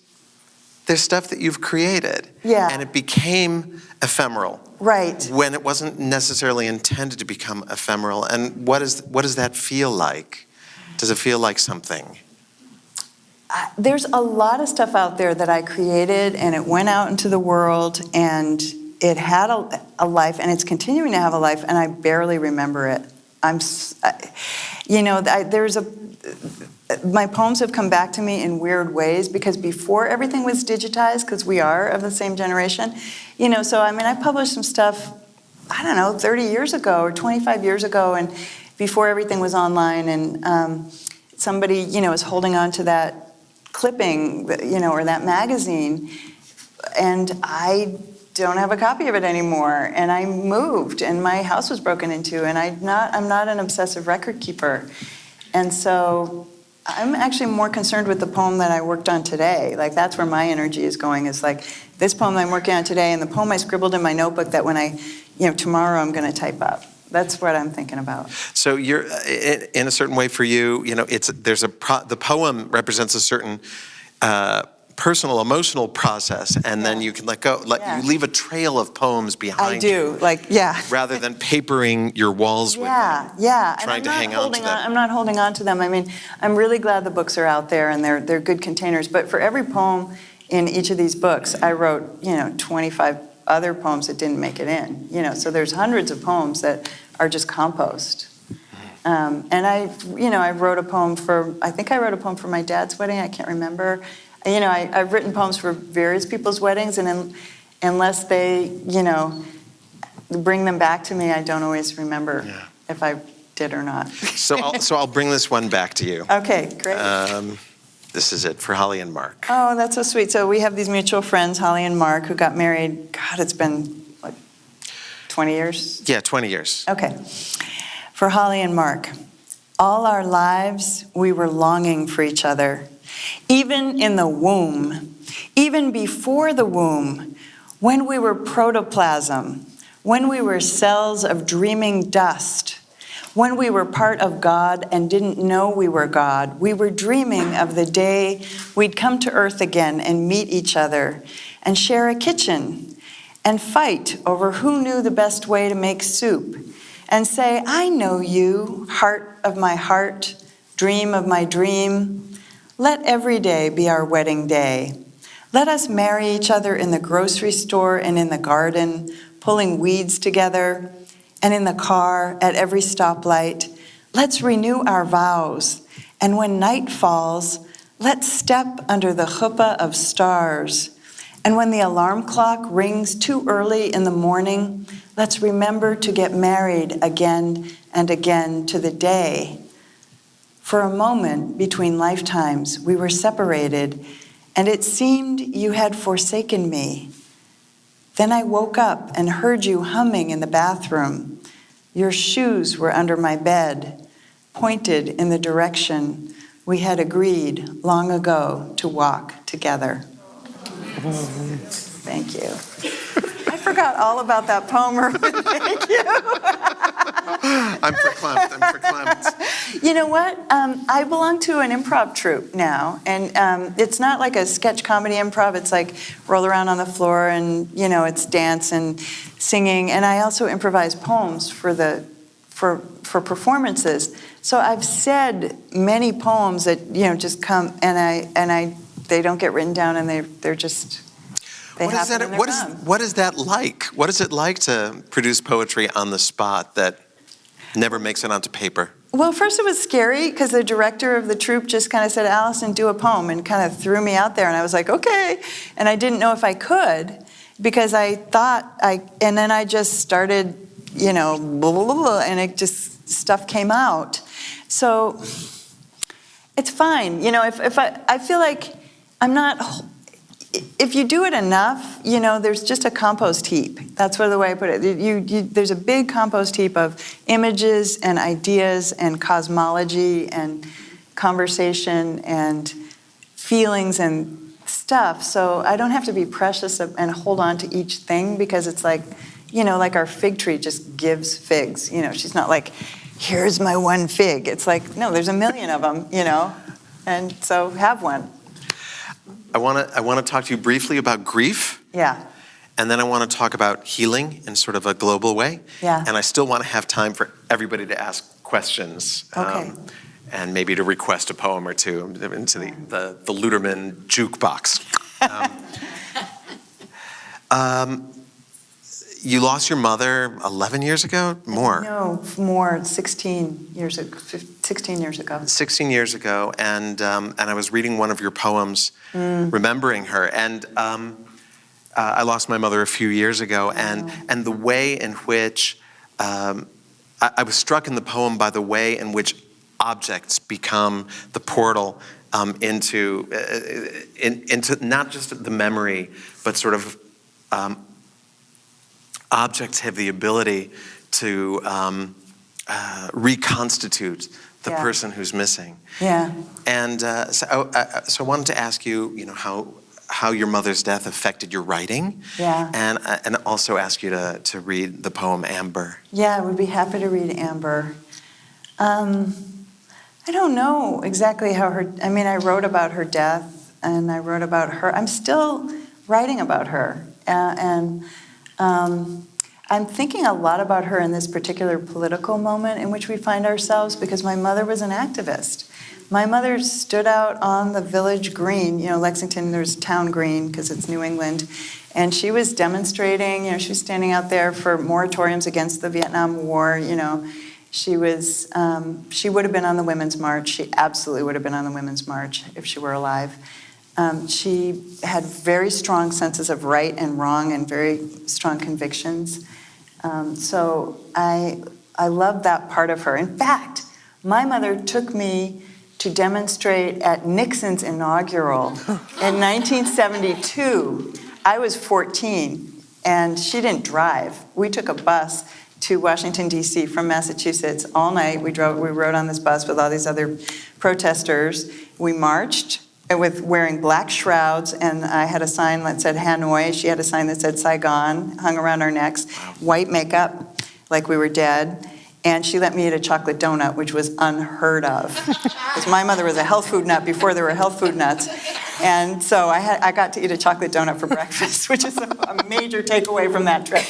stuff that you've created. Yeah. And it became ephemeral. Right. When it wasn't necessarily intended to become ephemeral. And what does that feel like? Does it feel like something? There's a lot of stuff out there that I created, and it went out into the world, and it had a life, and it's continuing to have a life, and I barely remember it. My poems have come back to me in weird ways, because before everything was digitized, because we are of the same generation, so I published some stuff, 30 years ago or 25 years ago, and before everything was online, and somebody, was holding on to that clipping, or that magazine, and I don't have a copy of it anymore, and I moved, and my house was broken into, and I'm not an obsessive record keeper, and so I'm actually more concerned with the poem that I worked on today. Like, that's where my energy is going, is like this poem I'm working on today, and the poem I scribbled in my notebook that when tomorrow I'm going to type up. That's what I'm thinking about. So you're, in a certain way for you, the poem represents a certain personal, emotional process, and then you can let go. You leave a trail of poems behind you. I do, rather than papering your walls with them. Trying to hang on to them. I'm not holding on to them. I'm really glad the books are out there, and they're good containers. But for every poem in each of these books, I wrote, 25 other poems that didn't make it in. So there's hundreds of poems that are just compost. And I wrote a poem I think I wrote a poem for my dad's wedding. I can't remember. I've written poems for various people's weddings, and unless they, bring them back to me, I don't always remember if I did or not. So I'll bring this one back to you. Okay, great. This is it for Holly and Mark. Oh, that's so sweet. So we have these mutual friends, Holly and Mark, who got married. God, it's been like 20 years? Yeah, 20 years. Okay. For Holly and Mark, all our lives we were longing for each other. Even in the womb, even before the womb, when we were protoplasm, when we were cells of dreaming dust, when we were part of God and didn't know we were God, we were dreaming of the day we'd come to earth again and meet each other and share a kitchen and fight over who knew the best way to make soup and say, I know you, heart of my heart, dream of my dream. Let every day be our wedding day. Let us marry each other in the grocery store and in the garden, pulling weeds together, and in the car at every stoplight. Let's renew our vows, and when night falls, let's step under the chuppah of stars. And when the alarm clock rings too early in the morning, let's remember to get married again and again to the day. For a moment between lifetimes, we were separated, and it seemed you had forsaken me. Then I woke up and heard you humming in the bathroom. Your shoes were under my bed, pointed in the direction we had agreed long ago to walk together. Thank you. I forgot all about that poem, Erwin. Thank you. I'm verklempt. You know what? I belong to an improv troupe now, and it's not like a sketch comedy improv. It's like roll around on the floor, and it's dance and singing. And I also improvise poems for performances. So I've said many poems that just come, and they don't get written down, and they're just. They happen and they're gone. What is that like? What is it like to produce poetry on the spot that never makes it onto paper? Well, first it was scary because the director of the troupe just kind of said, "Allison, do a poem," and kind of threw me out there, and I was like, okay. And I didn't know if I could because I thought and then I just started, blah, blah, blah, and it just, stuff came out. So it's fine. If I feel like I'm not, if you do it enough, there's just a compost heap. That's the way I put it. There's a big compost heap of images and ideas and cosmology and conversation and feelings and stuff. So I don't have to be precious and hold on to each thing because it's like, like our fig tree just gives figs. She's not like, here's my one fig. It's like, no, there's a million of them, and so have one. I want to talk to you briefly about grief. Yeah. And then I want to talk about healing in sort of a global way. Yeah. And I still want to have time for everybody to ask questions. Okay. And maybe to request a poem or two into the Luderman jukebox. You lost your mother 11 years ago? More? No, more, 16 years ago. 16 years ago. 16 years ago, and I was reading one of your poems, remembering her, and I lost my mother a few years ago, and the way in which I was struck in the poem by the way in which objects become the portal into not just the memory, but sort of objects have the ability to reconstitute the person who's missing. Yeah. And so I wanted to ask you, how your mother's death affected your writing. Yeah. And also ask you to read the poem Amber. Yeah, I would be happy to read Amber. I don't know exactly how I wrote about her death, and I wrote about her. I'm still writing about her. I'm thinking a lot about her in this particular political moment in which we find ourselves because my mother was an activist. My mother stood out on the village green, Lexington, there's town green because it's New England, and she was demonstrating, she was standing out there for moratoriums against the Vietnam War, She would have been on the Women's March. She absolutely would have been on the Women's March if she were alive. She had very strong senses of right and wrong and very strong convictions. So I love that part of her. In fact, my mother took me to demonstrate at Nixon's inaugural in 1972. I was 14, and she didn't drive. We took a bus to Washington, D.C. from Massachusetts all night. We rode on this bus with all these other protesters. We marched with wearing black shrouds, and I had a sign that said Hanoi. She had a sign that said Saigon, hung around our necks, white makeup, like we were dead. And she let me eat a chocolate donut, which was unheard of. Because my mother was a health food nut before there were health food nuts. And so I got to eat a chocolate donut for breakfast, which is a major takeaway from that trip.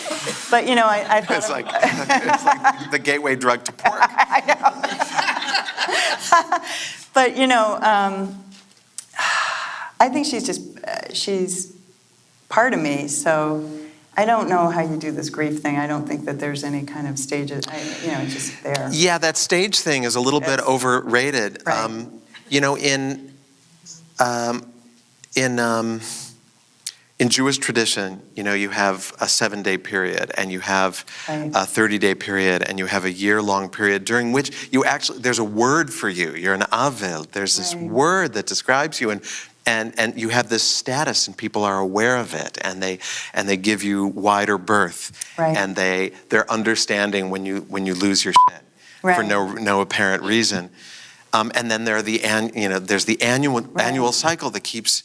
But, I thought it's like the gateway drug to pork. I know. But, I think she's part of me, so I don't know how you do this grief thing. I don't think that there's any kind of stages, it's just there. Yeah, that stage thing is a little bit Yes. overrated. Right. In Jewish tradition, you have a 7-day period, and you have Right. a 30-day period, and you have a year-long period during which there's a word for you. You're an avel. There's this Right. word that describes you, and you have this status, and people are aware of it, and they give you wider berth, Right. and they're understanding when you lose your shit for Right. no apparent reason. And then there's the annual cycle that keeps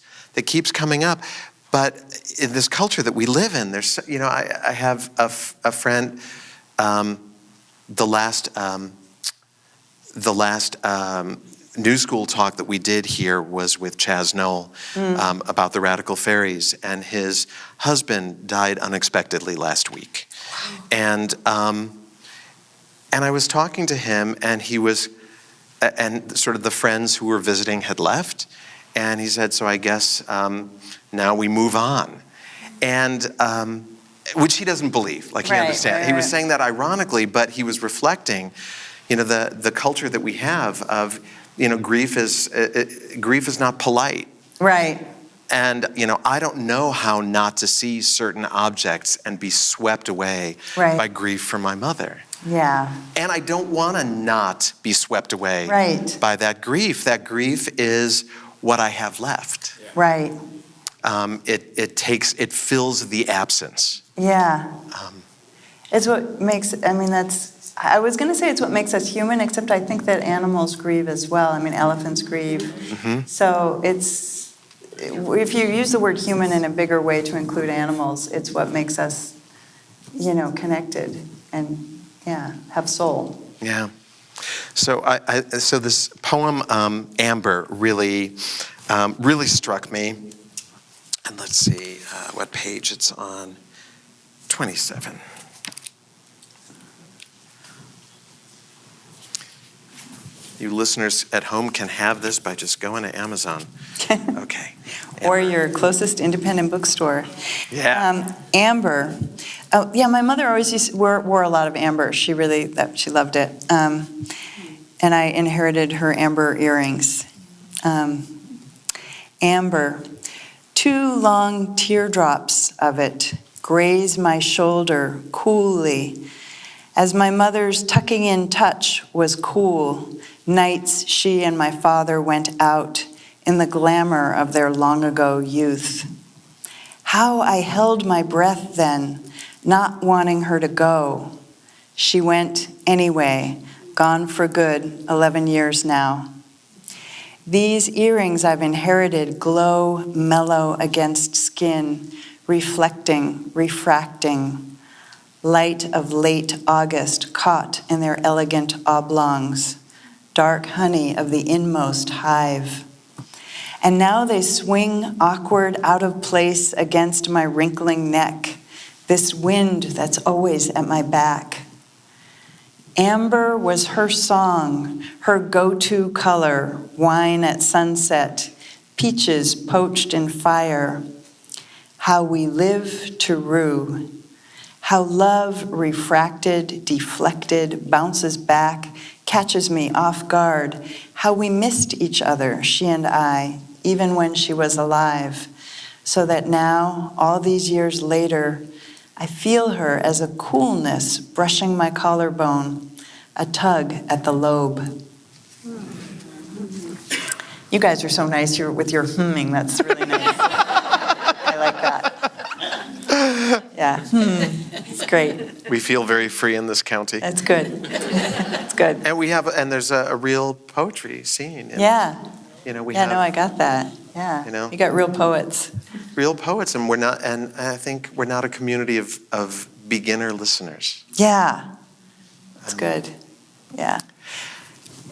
coming up. But in this culture that we live in, I have a friend. The last New School talk that we did here was with Chaz Knoll about the Radical Fairies, and his husband died unexpectedly last week, and I was talking to him, and he was, and sort of the friends who were visiting had left, and he said, "So I guess now we move on," and which he doesn't believe, like he Right, understands. right, He was right. saying that ironically, but he was reflecting, the culture that we have of, grief is not polite. Right. And, I don't know how not to see certain objects and be swept away Right. by grief for my mother. Yeah. And I don't want to not be swept away Right. by that grief. That grief is what I have left. Right. It fills the absence. Yeah. It's what makes, I was going to say it's what makes us human, except I think that animals grieve as well. Elephants grieve. Mm-hmm. So if you use the word human in a bigger way to include animals, it's what makes us, connected and, have soul. Yeah. So so this poem, Amber, really struck me. And let's see what page it's on. 27. You listeners at home can have this by just going to Amazon. Okay. Or your closest independent bookstore. Yeah. Amber. Oh, yeah, my mother always wore a lot of amber. She loved it. And I inherited her amber earrings. Amber. 2 long teardrops of it graze my shoulder coolly, as my mother's tucking in touch was cool. Nights she and my father went out in the glamour of their long ago youth. How I held my breath then, not wanting her to go. She went anyway, gone for good, 11 years now. These earrings I've inherited glow mellow against skin, reflecting, refracting, light of late August caught in their elegant oblongs, dark honey of the inmost hive. And now they swing awkward out of place against my wrinkling neck, this wind that's always at my back. Amber was her song, her go-to color, wine at sunset, peaches poached in fire. How we live to rue. How love refracted, deflected, bounces back, catches me off guard. How we missed each other, she and I, even when she was alive. So that now, all these years later, I feel her as a coolness brushing my collarbone, a tug at the lobe. You guys are so nice with your humming. That's really nice. I like that. Yeah, it's great. We feel very free in this county. That's good. That's good. And there's a real poetry scene. Yeah. We Yeah, have no, I got that. Yeah. You got real poets. real poets, and I think we're not a community of beginner listeners. Yeah. That's good. Yeah.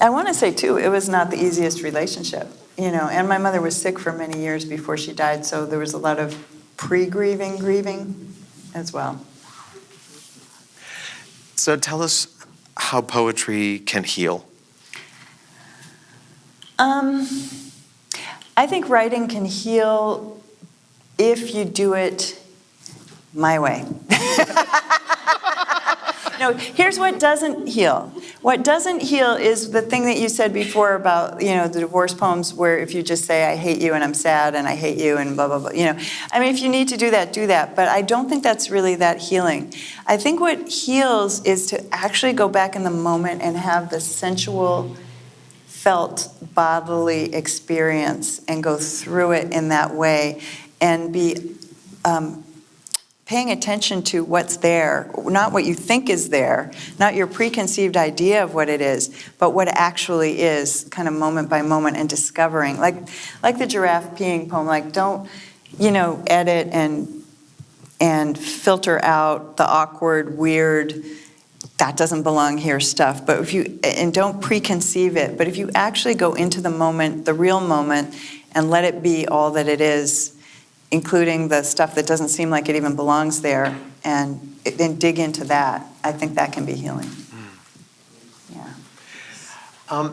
I want to say, too, it was not the easiest relationship, and my mother was sick for many years before she died, so there was a lot of grieving as well. So tell us how poetry can heal. I think writing can heal if you do it my way. No, here's what doesn't heal. What doesn't heal is the thing that you said before about, the divorce poems, where if you just say, I hate you and I'm sad and I hate you and blah, blah, blah, I mean, if you need to do that, do that. But I don't think that's really that healing. I think what heals is to actually go back in the moment and have the sensual, felt bodily experience and go through it in that way and be paying attention to what's there, not what you think is there, not your preconceived idea of what it is, but what actually is, kind of moment by moment, and discovering. Like the giraffe peeing poem, like don't, edit and filter out the awkward, weird, that doesn't belong here stuff. But and don't preconceive it, but if you actually go into the moment, the real moment, and let it be all that it is, including the stuff that doesn't seem like it even belongs there, and then dig into that, I think that can be healing. Yeah.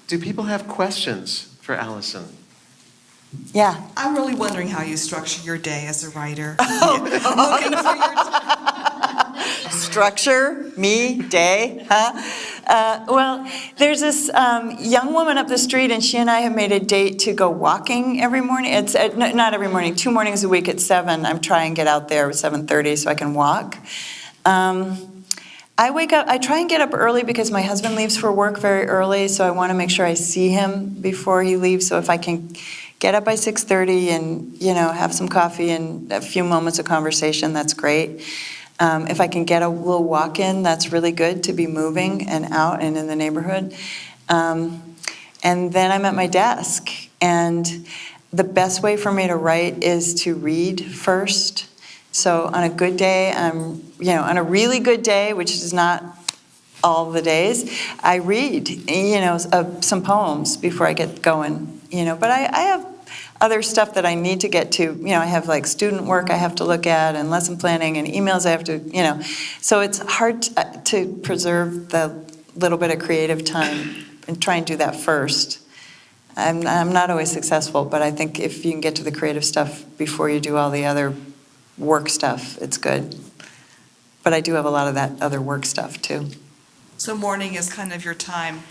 Do people have questions for Allison? Yeah. I'm really wondering how you structure your day as a writer. Looking for your Structure, me, day, huh? Well, there's this young woman up the street, and she and I have made a date to go walking every morning. It's not every morning, 2 mornings a week at 7. I'm trying to get out there at 7:30 so I can walk. I wake up, I try and get up early because my husband leaves for work very early, so I want to make sure I see him before he leaves. So if I can get up by 6:30 and, have some coffee and a few moments of conversation, that's great. If I can get a little walk in, that's really good, to be moving and out and in the neighborhood. And then I'm at my desk. And the best way for me to write is to read first. So on a good day, on a really good day, which is not all the days, I read, some poems before I get going, But I have other stuff that I need to get to. I have like student work I have to look at and lesson planning and emails I have to, So it's hard to preserve the little bit of creative time and try and do that first. I'm not always successful, but I think if you can get to the creative stuff before you do all the other work stuff, it's good. But I do have a lot of that other work stuff too. So morning is kind of your time.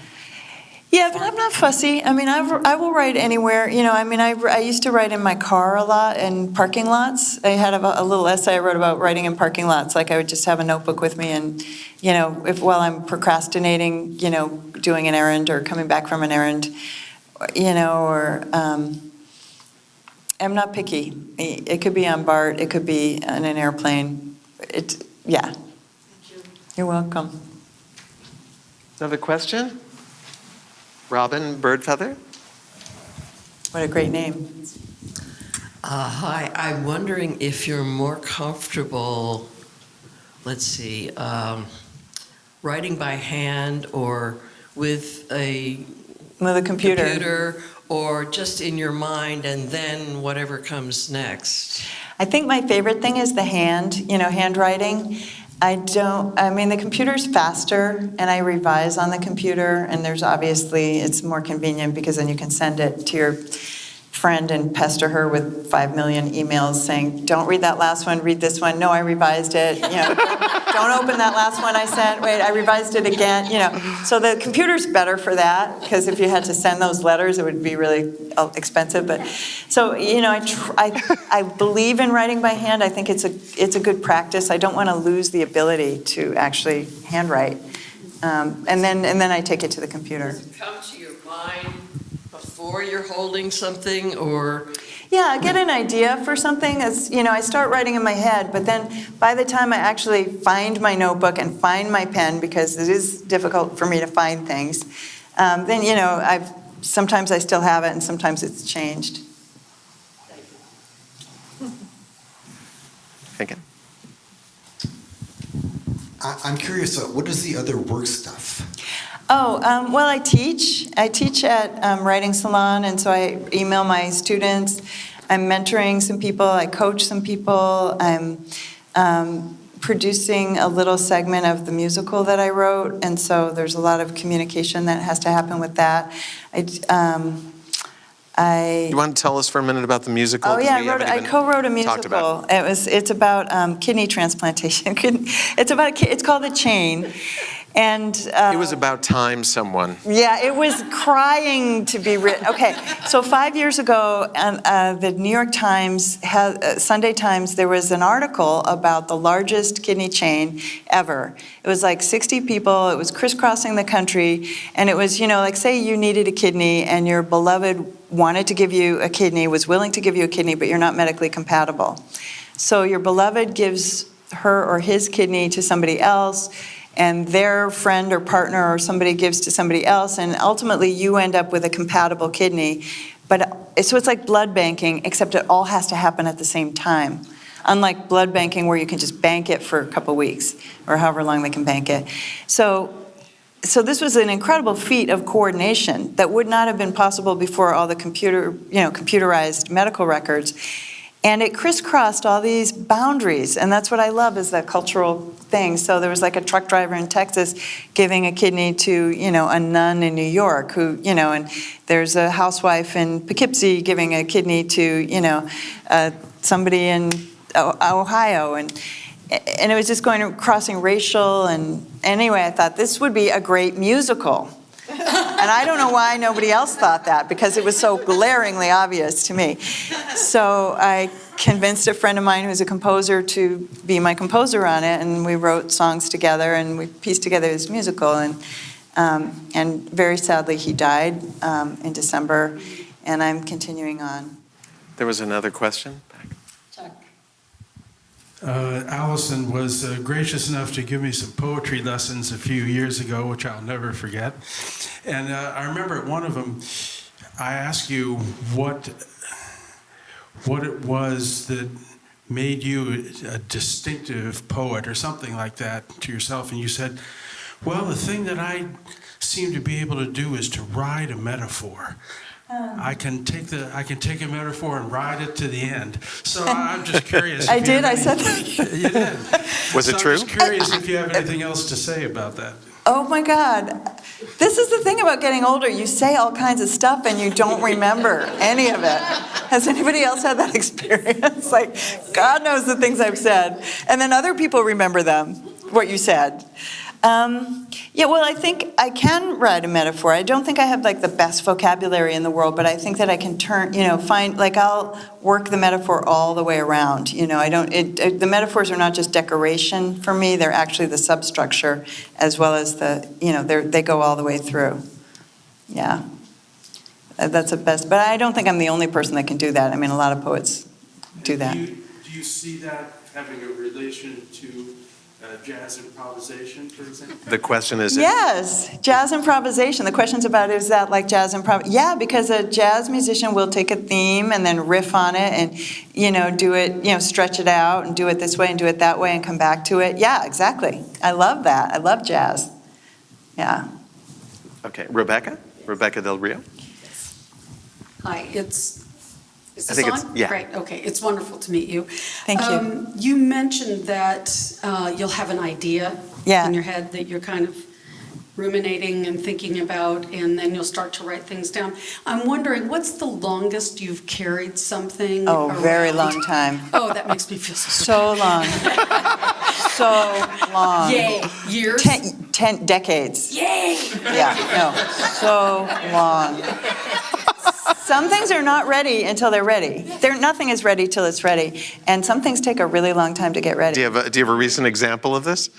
Yeah, but I'm not fussy. I mean, I will write anywhere. I used to write in my car a lot in parking lots. I had a little essay I wrote about writing in parking lots. Like I would just have a notebook with me and, while I'm procrastinating, doing an errand or coming back from an errand, I'm not picky. It could be on BART. It could be on an airplane. Yeah. Thank you. You're welcome. Another question? Robin Birdfeather? What a great name. Hi, I'm wondering if you're more comfortable, writing by hand or with a computer, or just in your mind and then whatever comes next. I think my favorite thing is the handwriting. The computer's faster, and I revise on the computer, and it's more convenient because then you can send it to your friend and pester her with 5 million emails saying, don't read that last one, read this one. No, I revised it. Don't open that last one I sent. Wait, I revised it again. So the computer's better for that, because if you had to send those letters, it would be really expensive. But so I believe in writing by hand. I think it's a good practice. I don't want to lose the ability to actually handwrite. And then I take it to the computer. Does it come to your mind before you're holding something, or? Yeah, I get an idea for something. I start writing in my head, but then by the time I actually find my notebook and find my pen, because it is difficult for me to find things, then sometimes I still have it and sometimes it's changed. Thinking. I'm curious, what is the other work stuff? Well, I teach. I teach at Writing Salon, and so I email my students. I'm mentoring some people. I coach some people. I'm producing a little segment of the musical that I wrote, and so there's a lot of communication that has to happen with that. You want to tell us for a minute about the musical? Oh 'Cause yeah, we haven't I even co-wrote a talked about musical. It's about kidney transplantation. It's called The Chain, and It was about time someone. yeah, it was crying to be written. Okay, so 5 years ago, the New York Times, Sunday Times, there was an article about the largest kidney chain ever. It was like 60 people, it was crisscrossing the country, and it was, like say you needed a kidney and your beloved wanted to give you a kidney, was willing to give you a kidney, but you're not medically compatible. So your beloved gives her or his kidney to somebody else, and their friend or partner or somebody gives to somebody else, and ultimately you end up with a compatible kidney. So it's like blood banking, except it all has to happen at the same time. Unlike blood banking where you can just bank it for a couple weeks or however long they can bank it. So this was an incredible feat of coordination that would not have been possible before all the computerized medical records. And it crisscrossed all these boundaries, and that's what I love is that cultural thing. So there was like a truck driver in Texas giving a kidney to, a nun in New York who, and there's a housewife in Poughkeepsie giving a kidney to, somebody in Ohio, and it was just crossing racial, and anyway, I thought this would be a great musical. And I don't know why nobody else thought that, because it was so glaringly obvious to me. So I convinced a friend of mine who's a composer to be my composer on it, and we wrote songs together, and we pieced together this musical. And very sadly, he died in December, and I'm continuing on. There was another question? Allison was gracious enough to give me some poetry lessons a few years ago, which I'll never forget. And I remember at one of them, I asked you what it was that made you a distinctive poet or something like that to yourself. And you said, well, the thing that I seem to be able to do is to ride a metaphor. I can take a metaphor and ride it to the end. So I'm just curious. I said that. You did. Was it true? I'm just curious if you have anything else to say about that. Oh my God. This is the thing about getting older. You say all kinds of stuff and you don't remember any of it. Has anybody else had that experience? Like, God knows the things I've said. And then other people remember them, what you said. Yeah, well, I think I can write a metaphor. I don't think I have like the best vocabulary in the world, but I think that I can I'll work the metaphor all the way around. The metaphors are not just decoration for me, they're actually the substructure as well as they go all the way through. Yeah. That's the best, but I don't think I'm the only person that can do that. I mean, a lot of poets do that. Do you see that having a relation to jazz improvisation, for example? The question is... Yes, jazz improvisation. The question's about, is that like jazz improv? Yeah, because a jazz musician will take a theme and then riff on it and, do it, stretch it out and do it this way and do it that way and come back to it. Yeah, exactly. I love that. I love jazz. Yeah. Okay, Rebecca Del Rio. Hi, is I this think on? it's- yeah. Great, okay, it's wonderful to meet you. Thank you. You mentioned that you'll have an idea Yeah. in your head that you're kind of ruminating and thinking about, and then you'll start to write things down. I'm wondering, what's the longest you've carried something Oh, very around? long time. Oh, that makes me feel so So long. So long. Yay, years? 10 decades. Yay! Yeah, no, so long. Some things are not ready until they're ready. Nothing is ready till it's ready. And some things take a really long time to get ready. Do you have a recent example of this?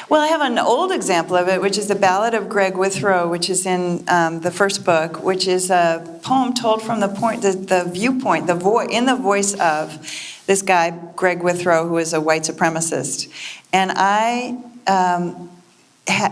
Well, I have an old example of it, which is the Ballad of Greg Withrow, which is in the first book, which is a poem told from the viewpoint, in the voice of this guy, Greg Withrow, who is a white supremacist. And I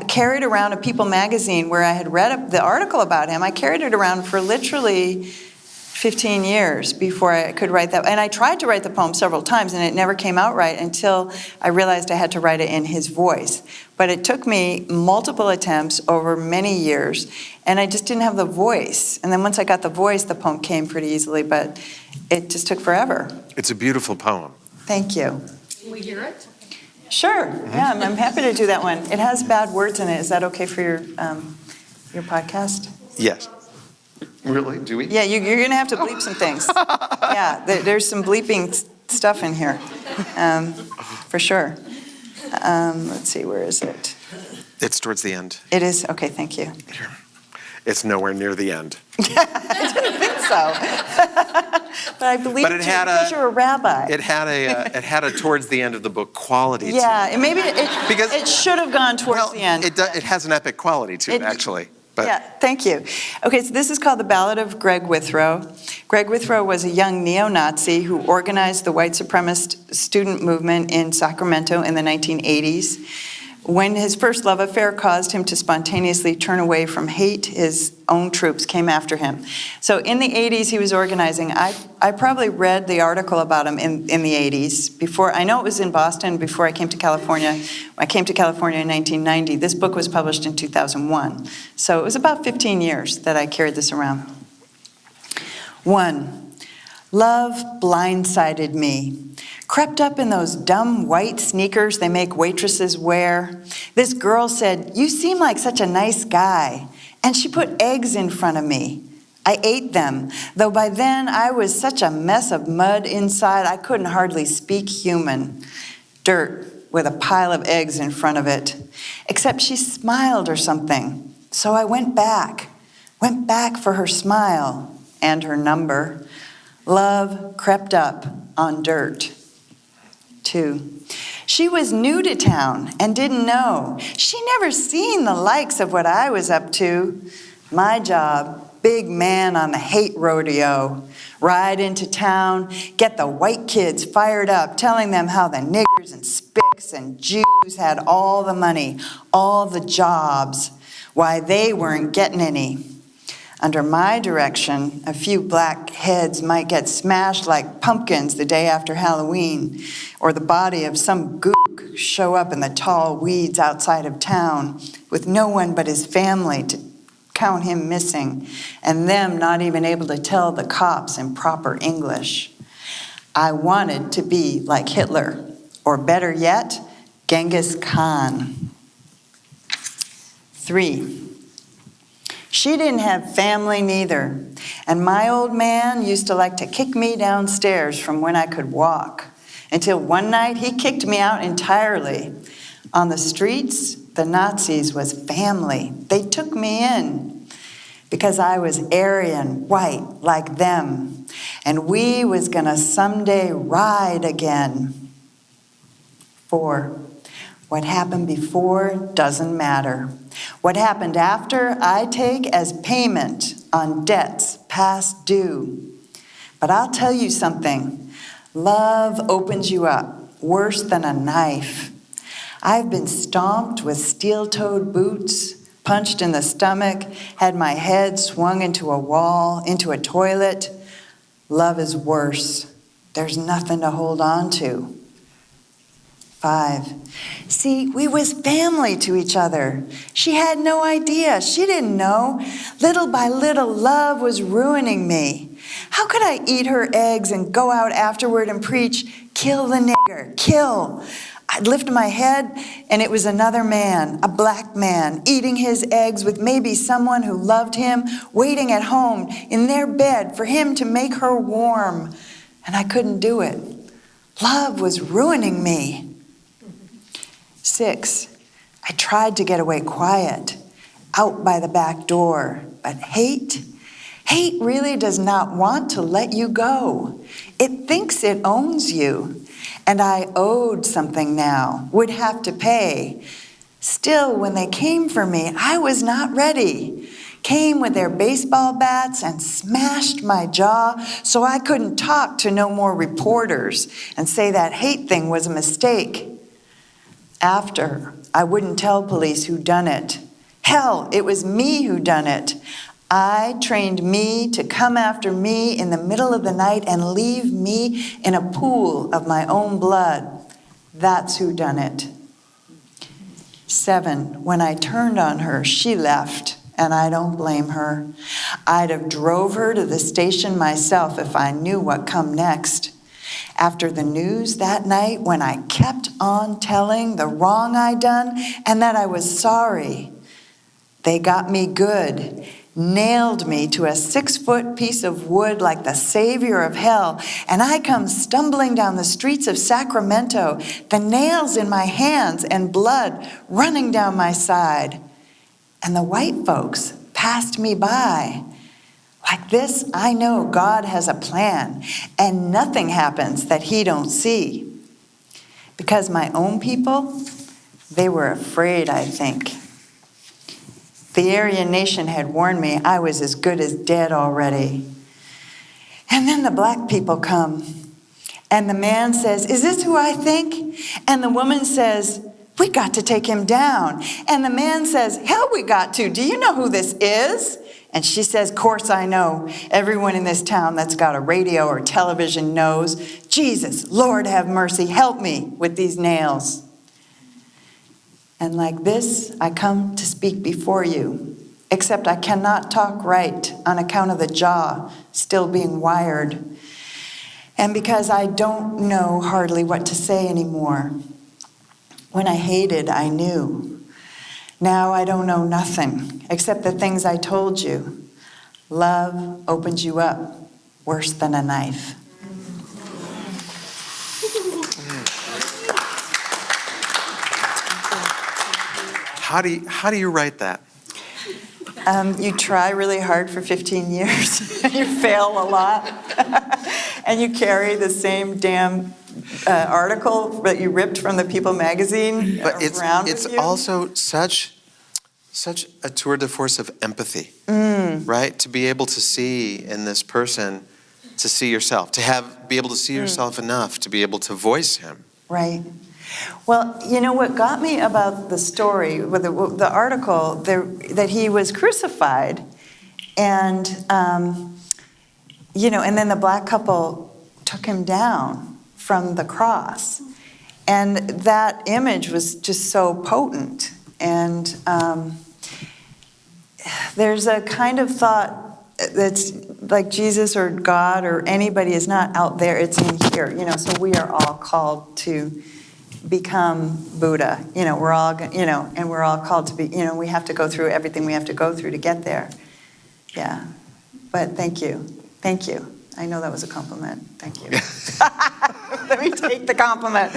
carried around a People magazine where I had read the article about him. I carried it around for literally 15 years before I could write that. And I tried to write the poem several times, and it never came out right until I realized I had to write it in his voice. But it took me multiple attempts over many years, and I just didn't have the voice. And then once I got the voice, the poem came pretty easily, but it just took forever. It's a beautiful poem. Thank you. Can we hear it? Sure, yeah, I'm happy to do that one. It has bad words in it. Is that okay for your podcast? Yes. Really? Do we? Yeah, you're going to have to bleep some things. Yeah, there's some bleeping stuff in here, for sure. Let's see, where is it? It's towards the end. It is? Okay, thank you. It's nowhere near the end. I didn't think so. But I believe But it had because you're a rabbi. It had a towards the end of the book quality to it. Yeah, and maybe Because- it should have gone towards the end. It has an epic quality to it, actually. But Yeah, thank you. Okay, so this is called The Ballad of Greg Withrow. Greg Withrow was a young neo-Nazi who organized the white supremacist student movement in Sacramento in the 1980s. When his first love affair caused him to spontaneously turn away from hate, his own troops came after him. So in the 80s, he was organizing. I probably read the article about him in the 80s. I know it was in Boston before I came to California. I came to California in 1990. This book was published in 2001. So it was about 15 years that I carried this around. 1. Love blindsided me. Crept up in those dumb white sneakers they make waitresses wear. This girl said, "You seem like such a nice guy." And she put eggs in front of me. I ate them, though by then I was such a mess of mud inside I couldn't hardly speak human. Dirt with a pile of eggs in front of it. Except she smiled or something. So I went back for her smile and her number. Love crept up on dirt. 2. She was new to town and didn't know. She never seen the likes of what I was up to. My job, big man on the hate rodeo. Ride into town, get the white kids fired up, telling them how the niggers and spics and Jews had all the money, all the jobs, why they weren't getting any. Under my direction, a few black heads might get smashed like pumpkins the day after Halloween, or the body of some gook show up in the tall weeds outside of town with no one but his family to count him missing, and them not even able to tell the cops in proper English. I wanted to be like Hitler, or better yet, Genghis Khan. 3. She didn't have family neither, and my old man used to like to kick me downstairs from when I could walk, until one night he kicked me out entirely. On the streets, the Nazis was family. They took me in because I was Aryan, white, like them, and we was gonna someday ride again. 4. What happened before doesn't matter. What happened after, I take as payment on debts past due. But I'll tell you something. Love opens you up, worse than a knife. I've been stomped with steel-toed boots, punched in the stomach, had my head swung into a wall, into a toilet. Love is worse. There's nothing to hold on to. 5. See, we was family to each other. She had no idea. She didn't know. Little by little, love was ruining me. How could I eat her eggs and go out afterward and preach, "Kill the nigger, kill"? I'd lift my head, and it was another man, a black man, eating his eggs with maybe someone who loved him, waiting at home in their bed for him to make her warm. And I couldn't do it. Love was ruining me. 6. I tried to get away quiet, out by the back door, but hate really does not want to let you go. It thinks it owns you, and I owed something now, would have to pay. Still, when they came for me, I was not ready. Came with their baseball bats and smashed my jaw so I couldn't talk to no more reporters and say that hate thing was a mistake. After, I wouldn't tell police who done it. Hell, it was me who done it. I trained me to come after me in the middle of the night and leave me in a pool of my own blood. That's who done it. 7, when I turned on her, she left, and I don't blame her. I'd have drove her to the station myself if I knew what come next. After the news that night when I kept on telling the wrong I'd done and that I was sorry, they got me good, nailed me to a 6-foot piece of wood like the savior of hell, and I come stumbling down the streets of Sacramento, the nails in my hands and blood running down my side. And the white folks passed me by. Like this, I know God has a plan, and nothing happens that he don't see. Because my own people, they were afraid, I think. The Aryan nation had warned me I was as good as dead already. And then the black people come, and the man says, "Is this who I think?" And the woman says, "We got to take him down." And the man says, "Hell, we got to. Do you know who this is?" And she says, "Course I know. Everyone in this town that's got a radio or television knows. Jesus, Lord have mercy, help me with these nails." And like this, I come to speak before you, except I cannot talk right on account of the jaw still being wired, and because I don't know hardly what to say anymore. When I hated, I knew. Now I don't know nothing, except the things I told you. Love opens you up worse than a knife. How do you write that? You try really hard for 15 years, you fail a lot, and you carry the same damn article that you ripped from the People magazine But around it's with you. also such a tour de force of empathy, right? To be able to see in this person, to see yourself, be able to see yourself enough to be able to voice him. Right. Well, you know what got me about the story, with the article, that he was crucified, and and then the black couple took him down from the cross, and that image was just so potent. And there's a kind of thought that's like Jesus or God or anybody is not out there; it's in here. So we are all called to become Buddha. We're all, and we're all called to be, we have to go through everything we have to go through to get there. Yeah. But thank you. Thank you. I know that was a compliment. Thank you. Let me take the compliment.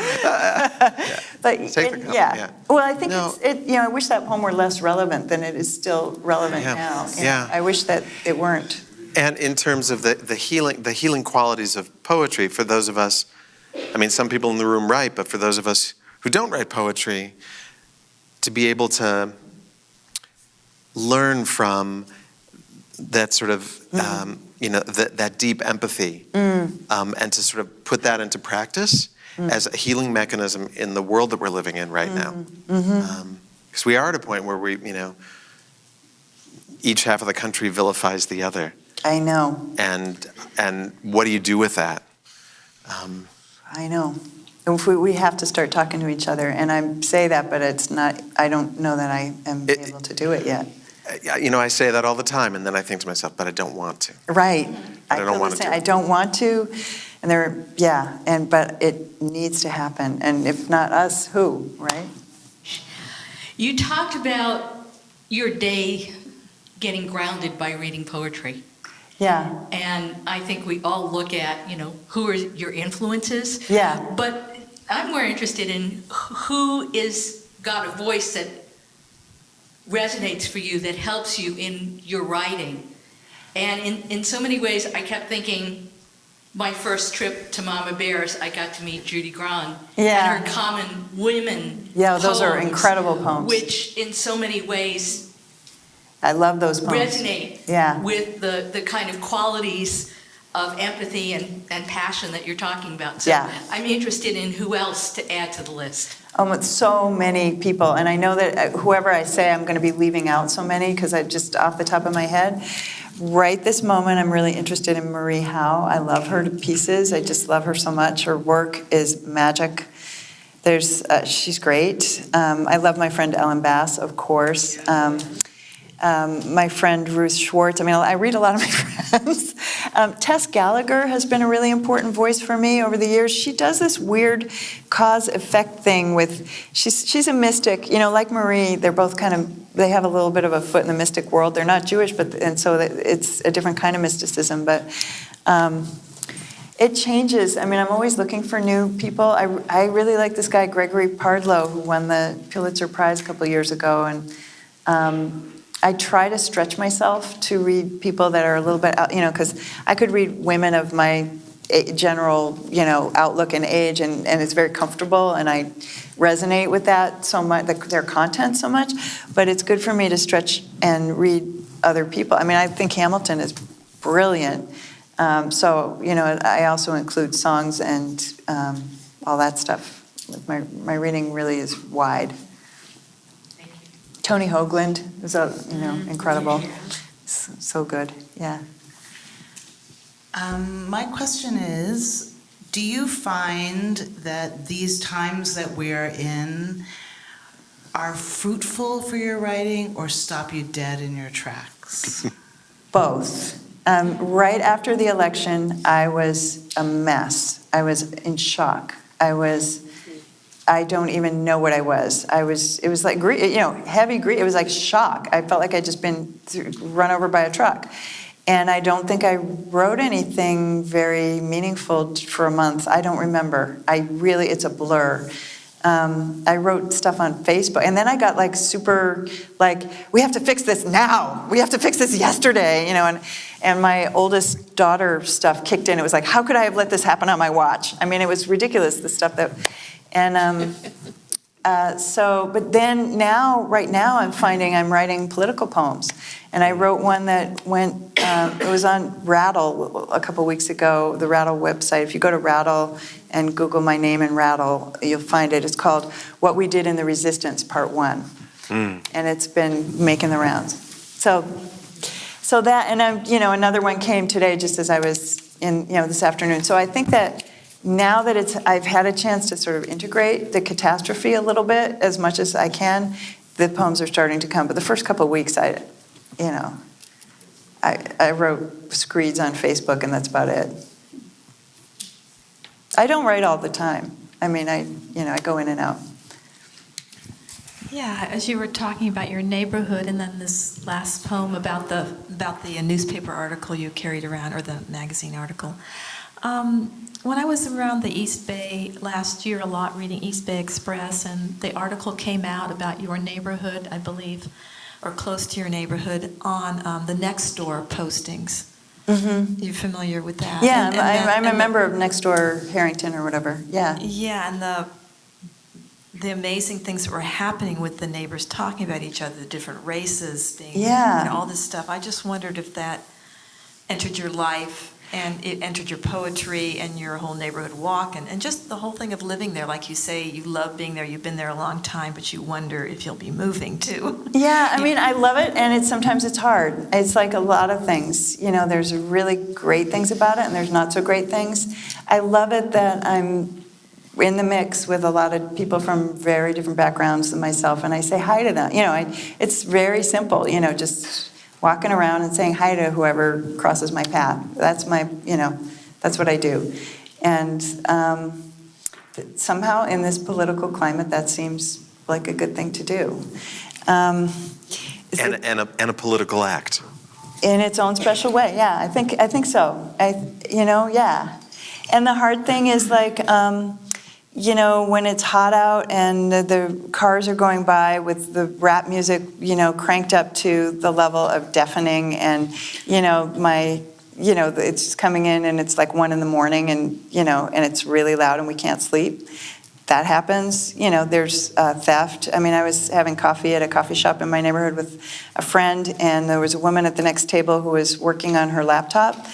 But Take the compliment, yeah. Well, I think No. I wish that poem were less relevant than it is still relevant now. Yeah. I wish that it weren't. And in terms of the healing qualities of poetry, for those of us, some people in the room write, but for those of us who don't write poetry, to be able to learn from that sort of, that deep empathy, and to sort of put that into practice as a healing mechanism in the world that we're living in right now. Because we are at a point where each half of the country vilifies the other. I know. And what do you do with that? I know. If we have to start talking to each other, and I say that, but it's not, I don't know that I am able to do it yet. I say that all the time, and then I think to myself, but I don't want to. Right. I don't want to. I don't want to, but it needs to happen. And if not us, who, right? You talked about your day getting grounded by reading poetry. Yeah. And I think we all look at, who are your influences. Yeah. But I'm more interested in who is got a voice that resonates for you, that helps you in your writing. And in so many ways, I kept thinking, my first trip to Mama Bear's, I got to meet Judy Grahn. Yeah. And her Common Women Yeah, those are poems, incredible poems. which in so many ways I love those poems. resonate Yeah. with the kind of qualities of empathy and passion that you're talking about. So Yeah. I'm interested in who else to add to the list. With so many people, and I know that whoever I say, I'm going to be leaving out so many because I just off the top of my head. Right this moment, I'm really interested in Marie Howe. I love her to pieces. I just love her so much. Her work is magic. She's great. I love my friend Ellen Bass, of course. my friend Ruth Schwartz. I mean, I read a lot of my friends. Tess Gallagher has been a really important voice for me over the years. She does this weird cause-effect thing with, she's a mystic, you know, like Marie, they're both kind of, they have a little bit of a foot in the mystic world. They're not Jewish, and so it's a different kind of mysticism, but it changes. I mean, I'm always looking for new people. I really like this guy, Gregory Pardlow, who won the Pulitzer Prize a couple years ago, and I try to stretch myself to read people that are a little bit, you know, because I could read women of my general, you know, outlook and age, and it's very comfortable, and I resonate with that so much, their content so much, but it's good for me to stretch and read other people. I mean, I think Hamilton is brilliant. So, you know, I also include songs and all that stuff. My reading really is wide. Tony Hoagland is, incredible. So good, yeah. My question is, do you find that these times that we're in are fruitful for your writing or stop you dead in your tracks? Both. Right after the election, I was a mess. I was in shock. I don't even know what I was. It was like, heavy grief. It was like shock. I felt like I'd just been run over by a truck. And I don't think I wrote anything very meaningful for a month. I don't remember. It's a blur. I wrote stuff on Facebook, and then I got super, we have to fix this now. We have to fix this yesterday, and my oldest daughter stuff kicked in. It was like, how could I have let this happen on my watch? I mean, it was ridiculous, the stuff that, and but then right now I'm finding I'm writing political poems. And I wrote one that went, it was on Rattle a couple weeks ago, the Rattle website. If you go to Rattle and Google my name in Rattle, you'll find it. It's called What We Did in the Resistance, Part 1. And it's been making the rounds. So that, and another one came today just as I was in, this afternoon. So I think that now that I've had a chance to sort of integrate the catastrophe a little bit as much as I can, the poems are starting to come. But the first couple of weeks, I wrote screeds on Facebook, and that's about it. I don't write all the time. I mean, I go in and out. Yeah, as you were talking about your neighborhood, and then this last poem about the newspaper article you carried around, or the magazine article. When I was around the East Bay last year a lot, reading East Bay Express, and the article came out about your neighborhood, I believe, or close to your neighborhood, on the Nextdoor postings. Mm-hmm. You're familiar with that? Yeah, I'm a member of Nextdoor Harrington or whatever. Yeah. Yeah, and the amazing things that were happening with the neighbors talking about each other, the different races, all this stuff. I just wondered if that entered your life, and it entered your poetry and your whole neighborhood walk, and just the whole thing of living there. Like you say, you love being there, you've been there a long time, but you wonder if you'll be moving too. Yeah, I mean, I love it, and sometimes it's hard. It's like a lot of things. There's really great things about it, and there's not so great things. I love it that I'm in the mix with a lot of people from very different backgrounds than myself, and I say hi to them. It's very simple, just walking around and saying hi to whoever crosses my path. That's that's what I do. And somehow in this political climate, that seems like a good thing to do. And a political act. In its own special way, yeah, I think so. Yeah. And the hard thing is when it's hot out and the cars are going by with the rap music, cranked up to the level of deafening, and, it's coming in and it's like 1 a.m. and, and it's really loud and we can't sleep. That happens. There's theft. I mean, I was having coffee at a coffee shop in my neighborhood with a friend, and there was a woman at the next table who was working on her laptop,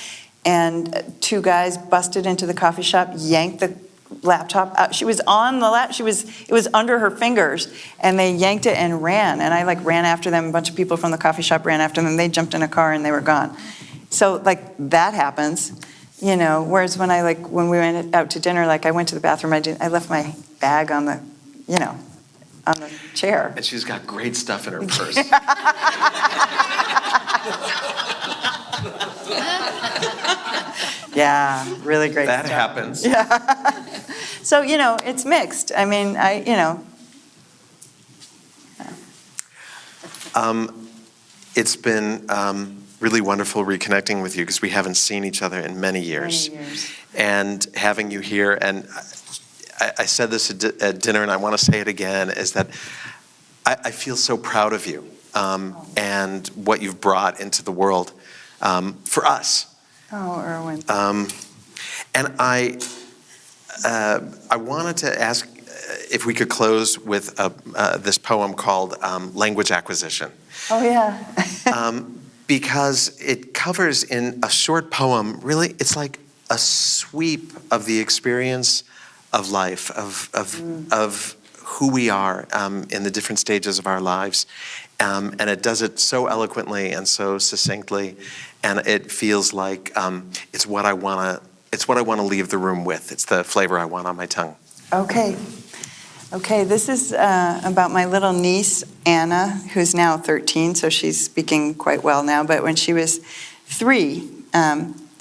and 2 guys busted into the coffee shop, yanked the laptop out. She was on the lap. It was under her fingers, and they yanked it and ran. And I ran after them. A bunch of people from the coffee shop ran after them. They jumped in a car and they were gone. So that happens, Whereas when we went out to dinner, I went to the bathroom. I left my bag on the, the chair. And she's got great stuff in her purse. Yeah, really great That stuff. happens. So, it's mixed. I mean, It's been really wonderful reconnecting with you because we haven't seen each other in many years. And having you here, and I said this at dinner and I want to say it again, is that I feel so proud of you and what you've brought into the world for us. Oh, Erwin. And I wanted to ask if we could close with this poem called Language Acquisition. Oh, yeah. Because it covers in a short poem, really, it's like a sweep of the experience of life, of who we are in the different stages of our lives. And it does it so eloquently and so succinctly, and it feels like it's what I want to leave the room with. It's the flavor I want on my tongue. Okay, this is about my little niece, Anna, who's now 13, so she's speaking quite well now, but when she was 3,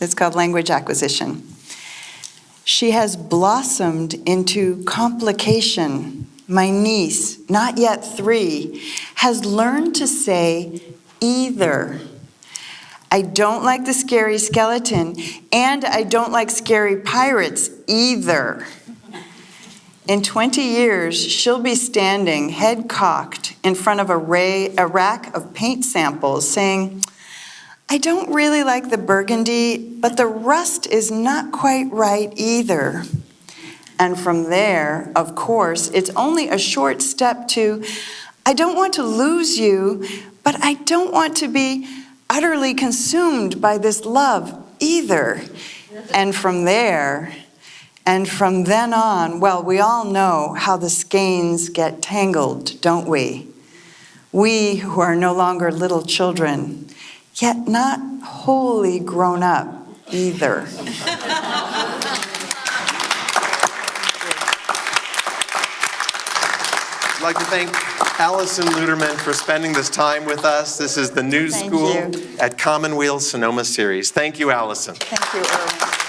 it's called Language Acquisition. She has blossomed into complication. My niece, not yet 3, has learned to say either. I don't like the scary skeleton, and I don't like scary pirates either. In 20 years, she'll be standing, head cocked, in front of a rack of paint samples saying, I don't really like the burgundy, but the rust is not quite right either. And from there, of course, it's only a short step to, I don't want to lose you, but I don't want to be utterly consumed by this love either. And from there, and from then on, well, we all know how the skeins get tangled, don't we? We who are no longer little children, yet not wholly grown up either. I'd like to thank Alison Luterman for spending this time with us. This is the New Thank School you. at Commonweal Sonoma Series. Thank you, Alison. Thank you, Erwin.